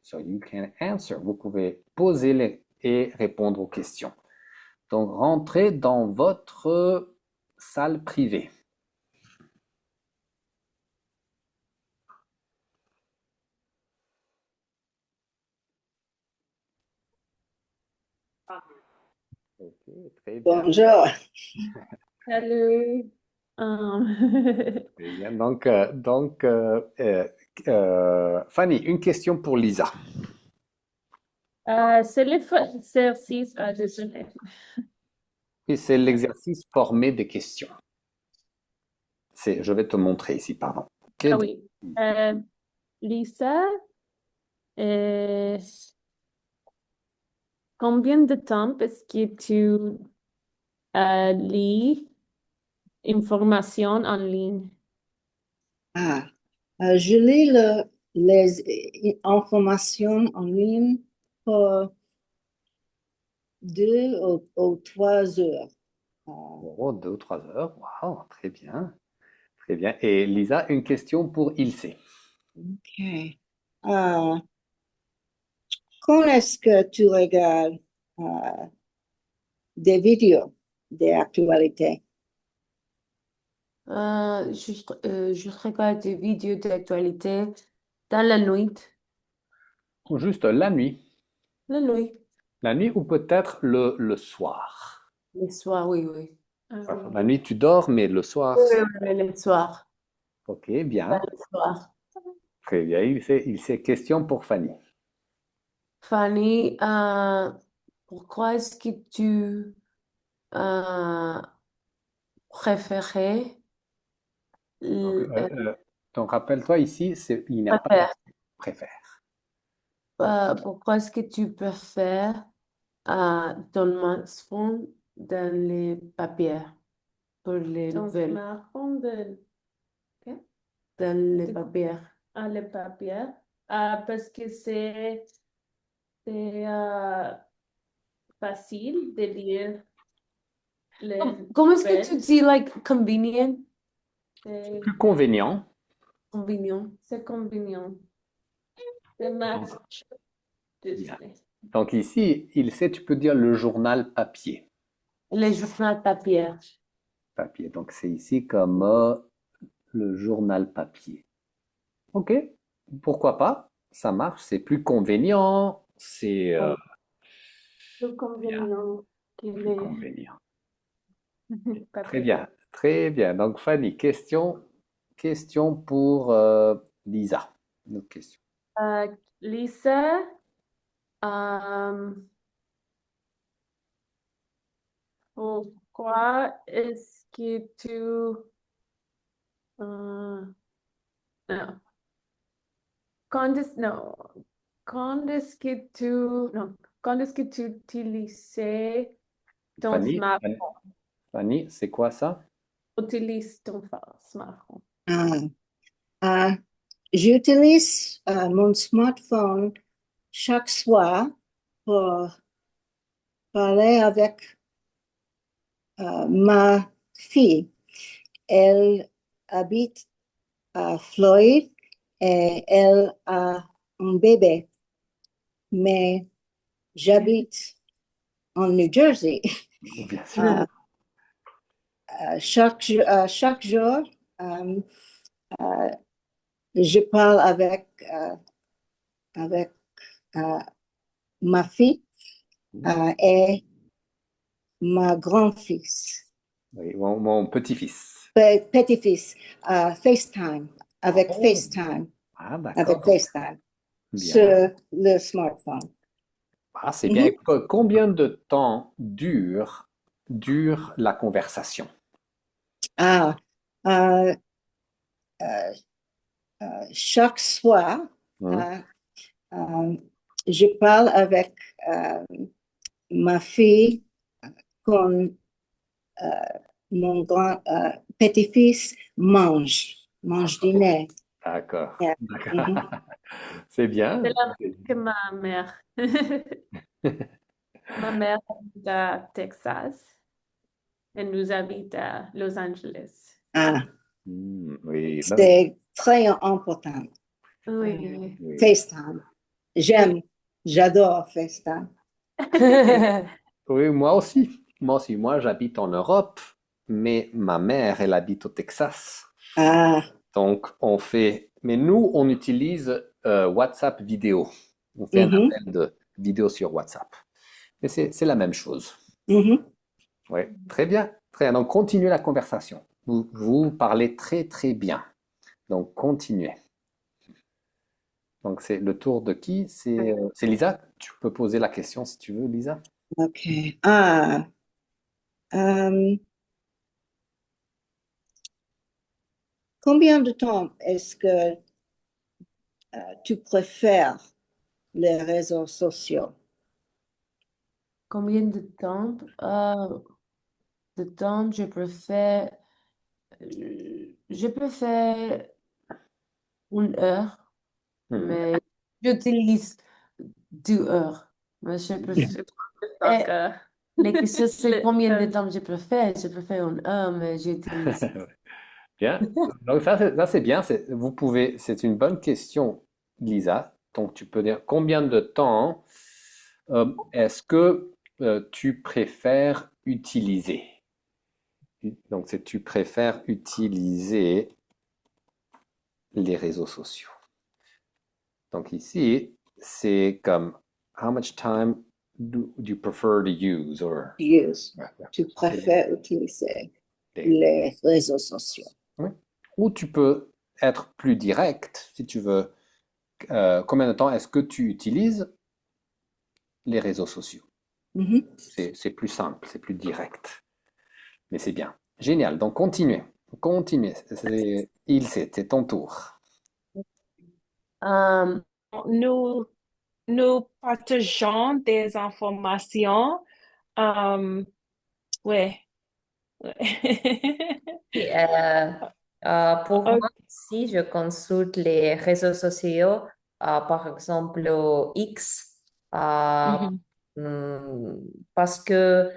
So you can answer. Vous pouvez poser et répondre aux questions. Donc, rentrez dans votre salle privée. Ok, très bien. Bonjour. Salut. Très bien. Donc, Fanny, une question pour Lisa. C'est l'exercice. Ah, désolé. Et c'est l'exercice formé des questions. Je vais te montrer ici, pardon. Ok, Ah oui. Lisa, euh, combien de temps est-ce que tu lis information en ligne? Ah, je lis les informations en ligne pour 2 ou 3 heures. Oh, 2 ou 3 heures. Waouh, très bien. Très bien. Et Lisa, une question pour Ilse. OK. Ah, quand est-ce que tu regardes des vidéos d'actualité? Je regarde des vidéos d'actualité dans la nuit. Ou juste la nuit. La nuit. La nuit ou peut-être le soir. Le soir, oui, oui. Ah Enfin, oui. la nuit, tu dors, mais le soir, Oui, oui, oui, le soir. ok, bien. Le soir. Très bien. Ilse, question pour Fanny. Fanny, pourquoi est-ce que tu euh, préférais Donc, l- donc, rappelle-toi ici, il n'y a pas de préfères, préfère. pourquoi est-ce que tu préfères ton smartphone dans les papiers pour les Ton nouvelles, smartphone ok? dans les papiers? Le papier. Parce que c'est facile de lire les Comment est-ce que nouvelles. tu dis, like, convenient? C'est Plus convenient. Convenient. c'est convenient. C'est marche. Bien. Donc ici, Ilse, tu peux dire le journal papier. Les journaux papier. Papier. Donc c'est ici comme le journal papier. Ok, pourquoi pas? Ça marche, c'est plus convenient, c'est C'est bien, convenient qu'il plus est convenient. Très papier. bien, très bien. Donc Fanny, question pour Lisa. Une autre question. Lisa, euh, pourquoi est-ce que tu non, non, quand est-ce que tu utilisais ton Fanny, Fanny, c'est quoi ça? utilises ton smartphone? Ah, ah, j'utilise mon smartphone chaque soir pour parler avec ma fille. Elle habite à Floride et elle a un bébé, mais j'habite en New Jersey. Bien sûr. Chaque jour, euh, euh, je parle avec euh, ma fille et ma grand-fils, Oui, mon petit-fils. petit-fils, FaceTime, avec Oh. FaceTime, Ah, avec d'accord. FaceTime Bien. sur le smartphone. Ah, c'est bien. Combien de temps dure la conversation? Ah, euh, euh, chaque soir, Hein? euh, je parle avec ma fille quand mon petit-fils mange dîner. D'accord. Yeah. D'accord. Mhm. C'est bien. C'est la même que ma mère. Ma mère habite à Texas et nous habite à Los Angeles. Ah, Oui, ben, c'est très important. Oui. oui. FaceTime. J'adore FaceTime. Oui, moi aussi. Moi aussi. Moi, j'habite en Europe, mais ma mère, elle habite au Texas. Ah, Donc, mais nous, on utilise WhatsApp vidéo. On fait un mhm, appel de vidéo sur WhatsApp. Mais c'est la même chose. mhm. Oui, très bien. Très bien. Donc, continuez la conversation. Vous parlez très, très bien. Donc, continuez. Donc, c'est le tour de qui? C'est Lisa. Tu peux poser la question si tu veux, Lisa. OK. Ah, euh, combien de temps est-ce que tu préfères les réseaux sociaux? Combien de temps je préfère 1 heure, Mhm. mais j'utilise 2 heures. Mais je préfère. Donc, Les questions, c'est combien de temps je préfère? Je préfère 1 heure, mais j'utilise. Bien. Donc, ça, c'est bien. C'est une bonne question, Lisa. Donc, tu peux dire combien de temps est-ce que tu préfères utiliser? Donc, c'est tu préfères utiliser les réseaux sociaux. Donc ici, c'est comme how much time do you prefer to use or Use. ouais, ouais. Tu préfères utiliser Des- les réseaux sociaux. oui. Ou tu peux être plus direct si tu veux. Combien de temps est-ce que tu utilises les réseaux sociaux? Mhm. C'est plus simple, c'est plus direct, mais c'est bien. Génial. Donc continuez, continuez. C'est ton tour. Euh, nous, nous partageons des informations. Ouais. Et, pour Ok. moi aussi, je consulte les réseaux sociaux, par exemple au X, euh, Mhm, parce que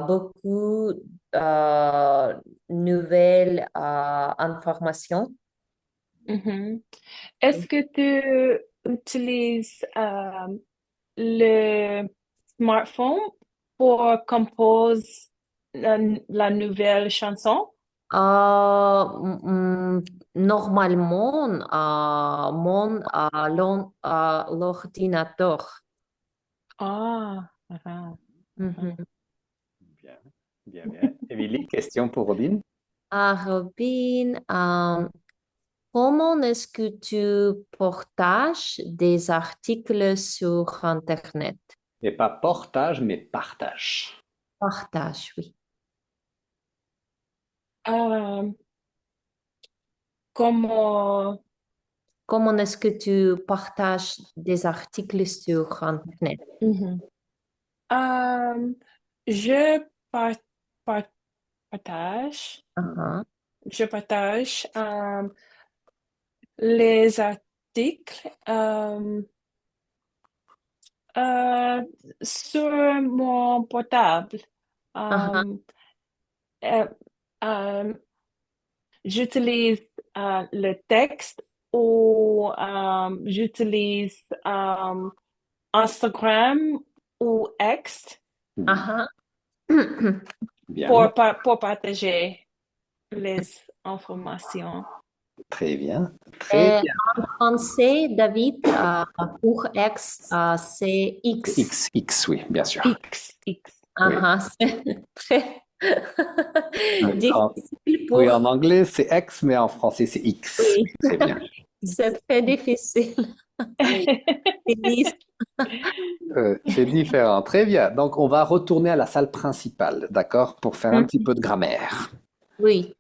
beaucoup nouvelles informations. mhm. Est-ce que tu utilises le smartphone pour composer la nouvelle chanson? Normalement, l'ordinateur. Ah, ah, ah. Mhm. Bien, bien, bien. Émilie, question pour Robin? Robin, comment est-ce que tu partages des articles sur Internet? Et pas portage, mais partage. Partage, oui. Euh, comment Comment est-ce que tu partages des articles sur Internet? Mhm. Euh, je par- par- partage, Ah, je partage les articles euh, sur mon portable. ah, Euh, euh, euh, j'utilise le texte ou j'utilise Instagram ou X ah, Bien, pour partager les informations. très bien, très Et bien. en français, David, pour X, c'est C'est X. X, oui, bien sûr. X. Oui. C'est très Oui, difficile oui, pour... en anglais, c'est X, mais en français, c'est X. Oui, Oui, très bien. c'est très difficile. Oui, Elise. C'est différent. Très bien. Donc, on va retourner à la salle principale, d'accord, pour faire un petit peu de grammaire. Oui.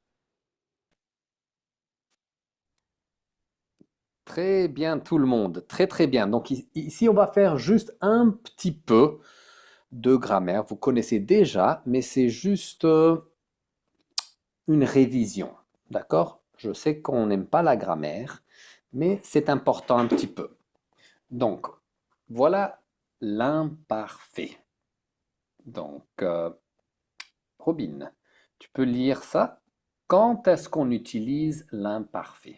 Très bien, tout le monde. Très, très bien. Donc, ici, on va faire juste un petit peu de grammaire. Vous connaissez déjà, mais c'est juste une révision. D'accord? Je sais qu'on n'aime pas la grammaire, mais c'est important un petit peu. Donc, voilà l'imparfait. Donc, Robin, tu peux lire ça? Quand est-ce qu'on utilise l'imparfait?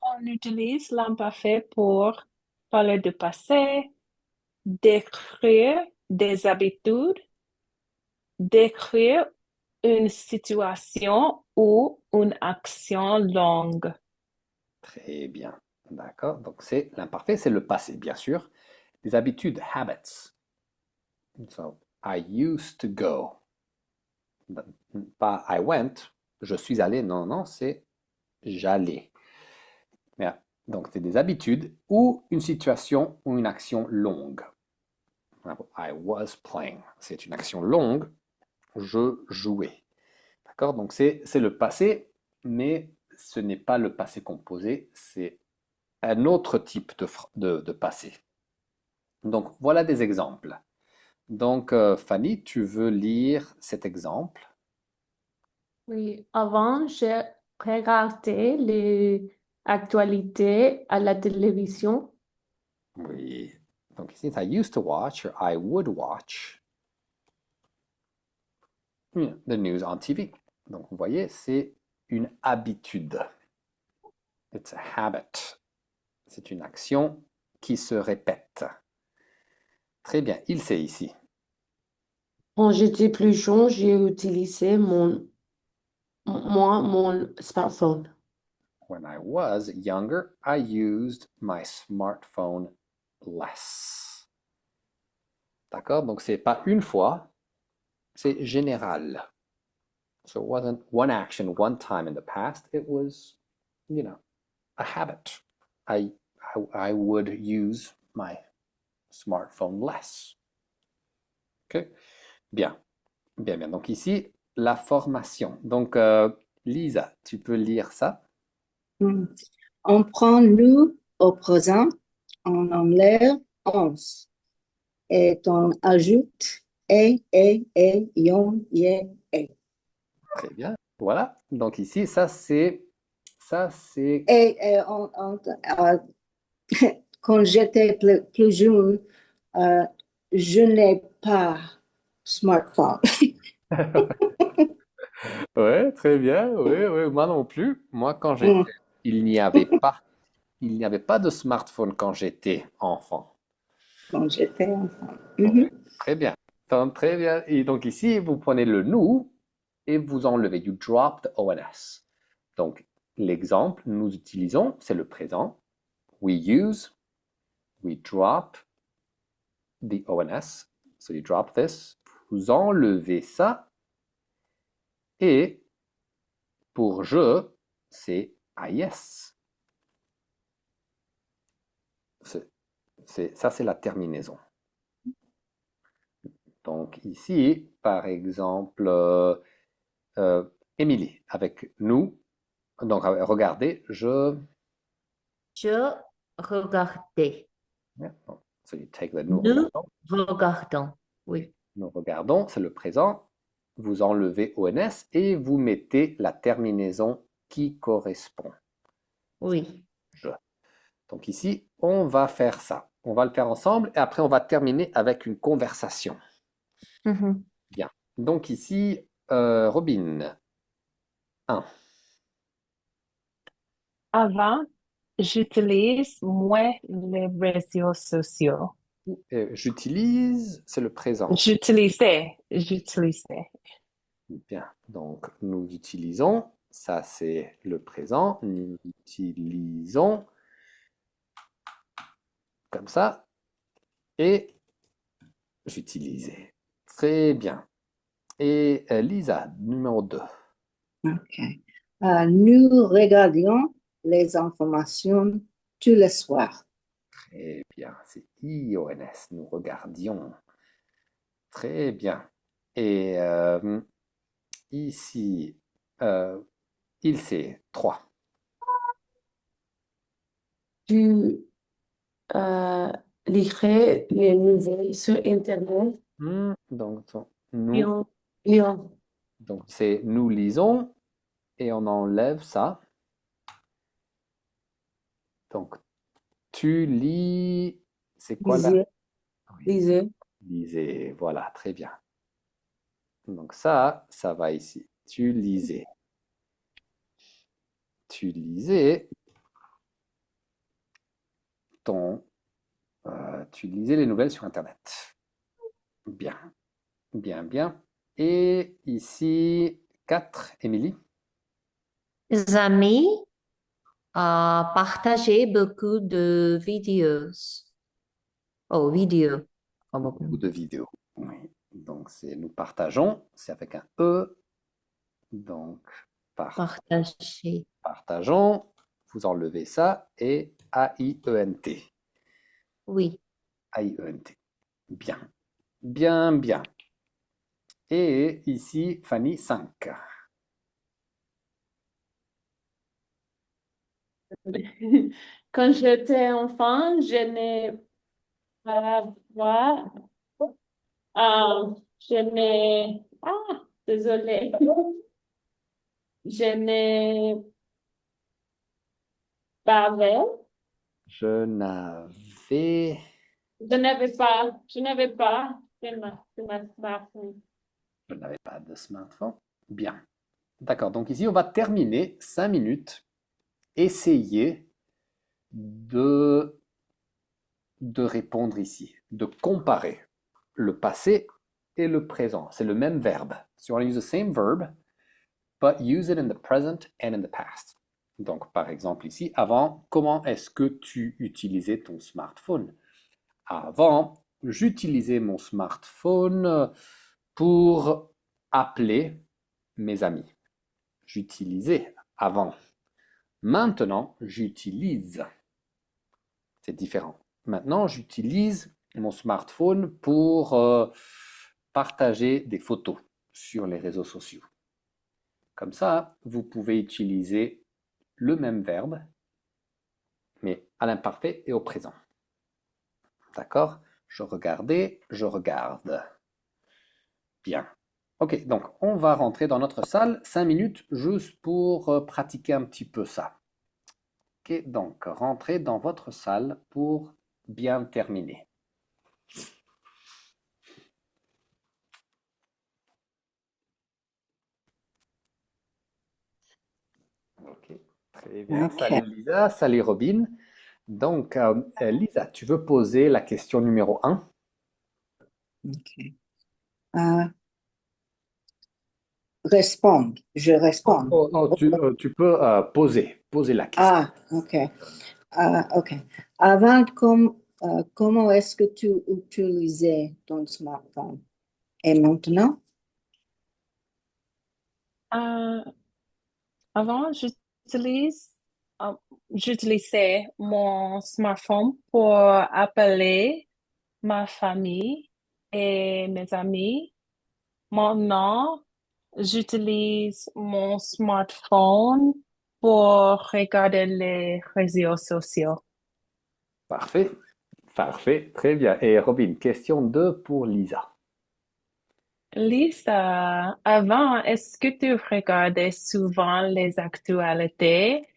On utilise l'imparfait pour parler du passé, décrire des habitudes, décrire une situation ou une action longue. Très bien. D'accord. Donc, c'est l'imparfait, c'est le passé, bien sûr. Les habitudes, habits. So, I used to go. Pas I went, je suis allé. Non, non, c'est j'allais. Donc, c'est des habitudes ou une situation ou une action longue. I was playing. C'est une action longue. Je jouais. D'accord? Donc, c'est le passé, mais ce n'est pas le passé composé, c'est un autre type de passé. Donc, voilà des exemples. Donc, Fanny, tu veux lire cet exemple? Oui, avant, j'ai regardé les actualités à la télévision. Oui. Donc, ici, I used to watch or I would watch the news on TV. Donc, vous voyez, c'est une habitude. It's a habit. C'est une action qui se répète. Très bien, il sait ici. Quand j'étais plus jeune, j'ai utilisé mon smartphone. When I was younger, I used my smartphone less. D'accord? Donc, c'est pas une fois, c'est général. So it wasn't one action, one time in the past. It was, a habit. I would use my smartphone less. OK? Bien. Bien, bien. Donc ici, la formation. Donc, Lisa, tu peux lire ça? Hmm. On prend nous au présent, on enlève 11 et on ajoute yon, ye, et. Très bien. Voilà. Donc ici, ça c'est, Et quand j'étais plus jeune, je n'ai pas smartphone. ouais, très bien. Oui, oui, moi non plus. Moi, quand j'étais, Hmm. il n'y avait pas, il n'y avait pas de smartphone quand j'étais enfant. Quand j'étais enfant. Ouais, Mhm. très bien. Donc, très bien. Et donc ici, vous prenez le nous et vous enlevez. You drop the ONS. Donc, l'exemple, nous utilisons, c'est le présent. We use, we drop the ONS. So you drop this. Vous enlevez ça. Et pour je, c'est IS. Ça, c'est la terminaison. Donc ici, par exemple, Émilie, avec nous. Donc regardez, Je regardais. Yeah, so you take the nous Nous regardons. regardons. Oui, Nous regardons, c'est le présent. Vous enlevez ONS et vous mettez la terminaison qui correspond. oui. Je. Donc ici, on va faire ça. On va le faire ensemble et après on va terminer avec une conversation. Mhm. Bien. Donc ici, Robin, 1. Avant, j'utilise moins les réseaux sociaux. J'utilise, c'est le présent. J'utilisais. Bien. Donc nous utilisons, ça c'est le présent. Nous utilisons comme ça et j'utilisais. Très bien. Et Lisa, numéro 2. OK. Nous regardions les informations tous les soirs. Très bien. C'est IONS. Nous regardions. Très bien. Et ici, il sait 3. Tu lirais les nouvelles sur Internet. Donc, nous, Lion, lion. donc c'est nous lisons et on enlève ça. Donc, tu lis. C'est quoi là? Lisez, Oui, lisez. lisez. Voilà, très bien. Donc ça va ici. Tu lisais. Tu lisais ton, tu lisais les nouvelles sur Internet. Bien, bien, bien. Et ici, 4, Émilie. Les amis partagé beaucoup de vidéos. Oh, vidéos. Oh, Beaucoup de vidéos. Oui. Donc, c'est nous partageons, c'est avec un E. Donc, partagé. partageons, vous enlevez ça et A-I-E-N-T. Oui. A-I-E-N-T. Bien. Bien, bien. Et ici, Fanny, 5. Quand j'étais enfant, je n'ai pas voir. Je n'ai. Ah, désolée. Je n'ai pas vu. Je n'avais... Je n'avais pas de smartphone. Je n'avais pas de smartphone. Bien. D'accord. Donc ici, on va terminer 5 minutes. Essayez de, de répondre ici, de comparer le passé et le présent. C'est le même verbe. So you want to use the same verb, but use it in the present and in the past. Donc, par exemple, ici, avant, comment est-ce que tu utilisais ton smartphone? Avant, j'utilisais mon smartphone pour appeler mes amis. J'utilisais avant. Maintenant, j'utilise. C'est différent. Maintenant, j'utilise mon smartphone pour partager des photos sur les réseaux sociaux. Comme ça, vous pouvez utiliser le même verbe, mais à l'imparfait et au présent. D'accord? Je regardais, je regarde. Bien. Ok, donc on va rentrer dans notre salle. 5 minutes juste pour pratiquer un petit peu ça. Ok, donc rentrez dans votre salle pour bien terminer. Ok, très bien. Ok. Salut Lisa, salut Robin. Donc, Lisa, tu veux poser la question numéro 1? Ok. Euh, Répondre. Je réponds. Tu peux poser la question. Ah, ok. Ok. Avant, comment est-ce que tu utilisais ton smartphone? Et maintenant? Euh, avant, euh, j'utilisais mon smartphone pour appeler ma famille et mes amis. Maintenant, j'utilise mon smartphone pour regarder les réseaux sociaux. Parfait, parfait, très bien. Et Robin, question 2 pour Lisa. Lisa, avant, est-ce que tu regardais souvent les actualités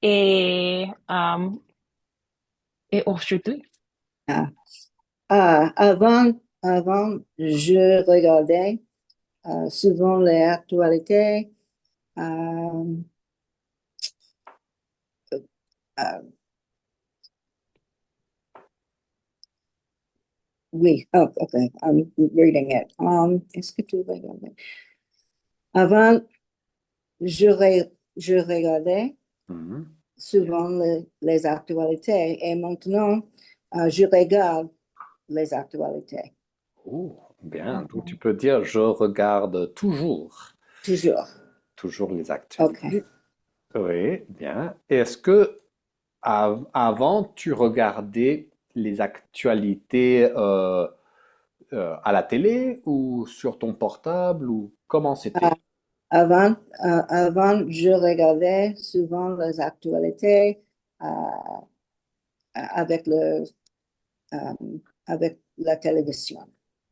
et, euh, et aujourd'hui? Ah, avant, je regardais souvent les actualités. euh, euh, oui, oh, okay, I'm reading it. Est-ce que tu regardais? Avant, je regardais Mhm. souvent les actualités et maintenant, je regarde les actualités. Oh, bien. Donc tu peux dire je regarde Toujours. toujours les OK. actualités. Oui, bien. Et est-ce que avant tu regardais les actualités à la télé ou sur ton portable ou comment Euh, c'était? avant, je regardais souvent les actualités euh, avec euh, avec la télévision.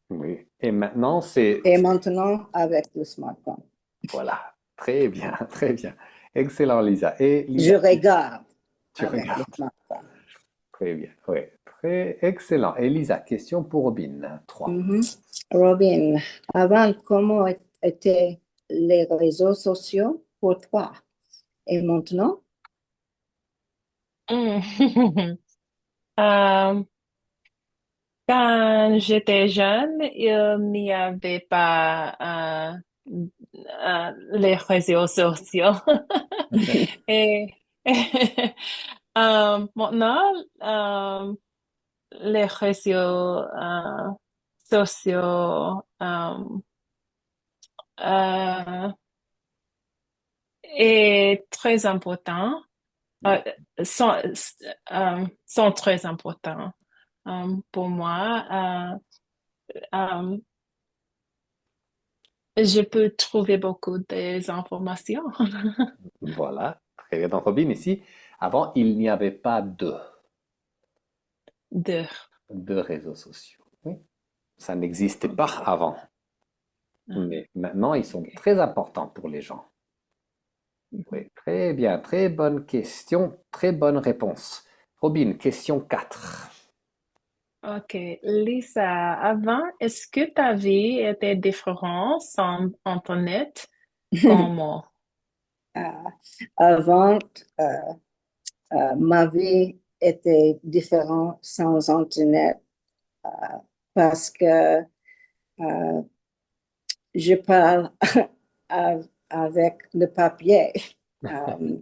Oui. Et maintenant c'est Et maintenant, avec le smartphone. voilà. Très bien, très bien. Excellent, Lisa. Et Je Lisa, regarde tu avec le regardes. smartphone. Très bien. Oui. Très excellent. Et Lisa, question pour Robin. 3. Mhm. Robin, avant, comment étaient les réseaux sociaux pour toi? Et maintenant? Hmm. Euh, Quand j'étais jeune, il n'y avait pas les réseaux sociaux. Et maintenant, les réseaux sociaux euh, est très important euh, sont, sont très importants pour moi. Euh, je peux trouver beaucoup des informations. Voilà, très bien. Donc, Robin, ici, avant, il n'y avait pas De, de réseaux sociaux. Oui, ça n'existait pas avant. Mais maintenant, ils sont très importants pour les gens. Oui, très bien, très bonne question, très bonne réponse. Robin, question 4. OK. Lisa, avant, est-ce que ta vie était différente sans Internet? Comment? Avant, ma vie était différente sans Internet parce que je parle avec le papier. Euh,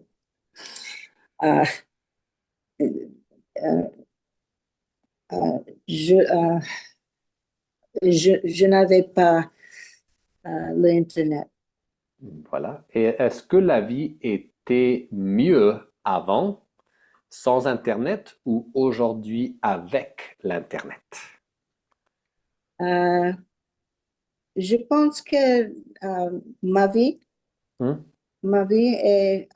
euh, euh, euh, je, euh, je n'avais pas l'Internet. Voilà. Et est-ce que la vie était mieux avant, sans Internet, ou aujourd'hui avec l'Internet? Euh, je pense que ma vie, Hmm? ma vie est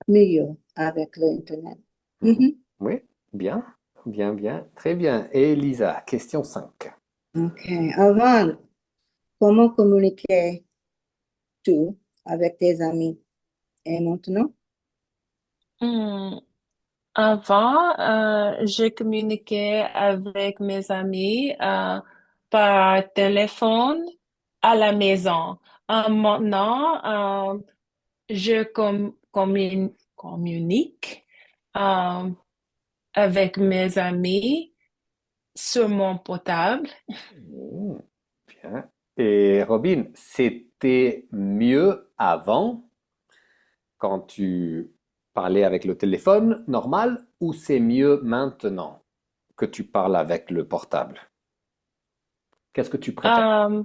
mieux avec l'Internet. Mhm. Mhm. Oui, bien, bien, bien, très bien. Et Lisa, question 5. OK. Avant, comment communiquer tu avec tes amis? Et maintenant? Hmm. Avant, je communiquais avec mes amis par téléphone à la maison. Maintenant, je communique euh, avec mes amis sur mon portable. Hmm, bien. Et Robin, c'était mieux avant quand tu parlais avec le téléphone normal ou c'est mieux maintenant que tu parles avec le portable? Qu'est-ce que tu préfères? Euh,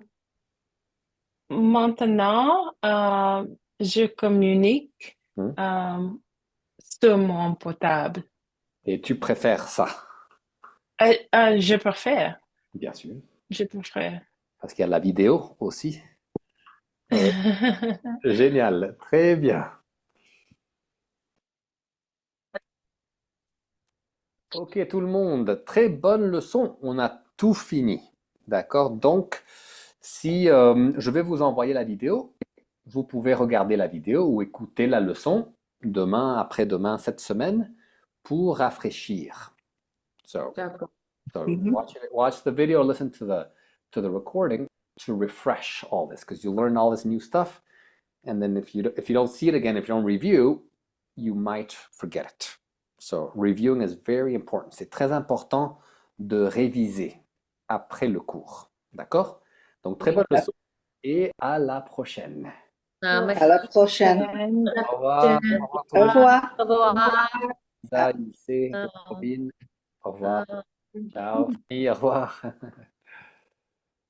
Maintenant, je communique Hmm? euh, sur mon portable. Et tu préfères ça, Je préfère. bien sûr, Je préfère. parce qu'il y a la vidéo aussi. Oui. Génial, très bien. Ok, tout le monde, très bonne leçon. On a tout fini. D'accord? Donc, si je vais vous envoyer la vidéo, vous pouvez regarder la vidéo ou écouter la leçon demain, après-demain, cette semaine pour rafraîchir. So, D'accord. Mhm. watch the video, listen to the recording to refresh all this because you learn all this new stuff. And then if you don't see it again, if you don't review, you might forget it. So reviewing is very important. C'est très important de réviser après le cours. D'accord? Donc très bonne leçon et à la prochaine. Ah, À la prochaine. Au revoir. Au revoir tout Au le monde. revoir. Au revoir. Lisa, Yissé, Euh, Robin. Au revoir. euh, Ciao. Fanny, au revoir.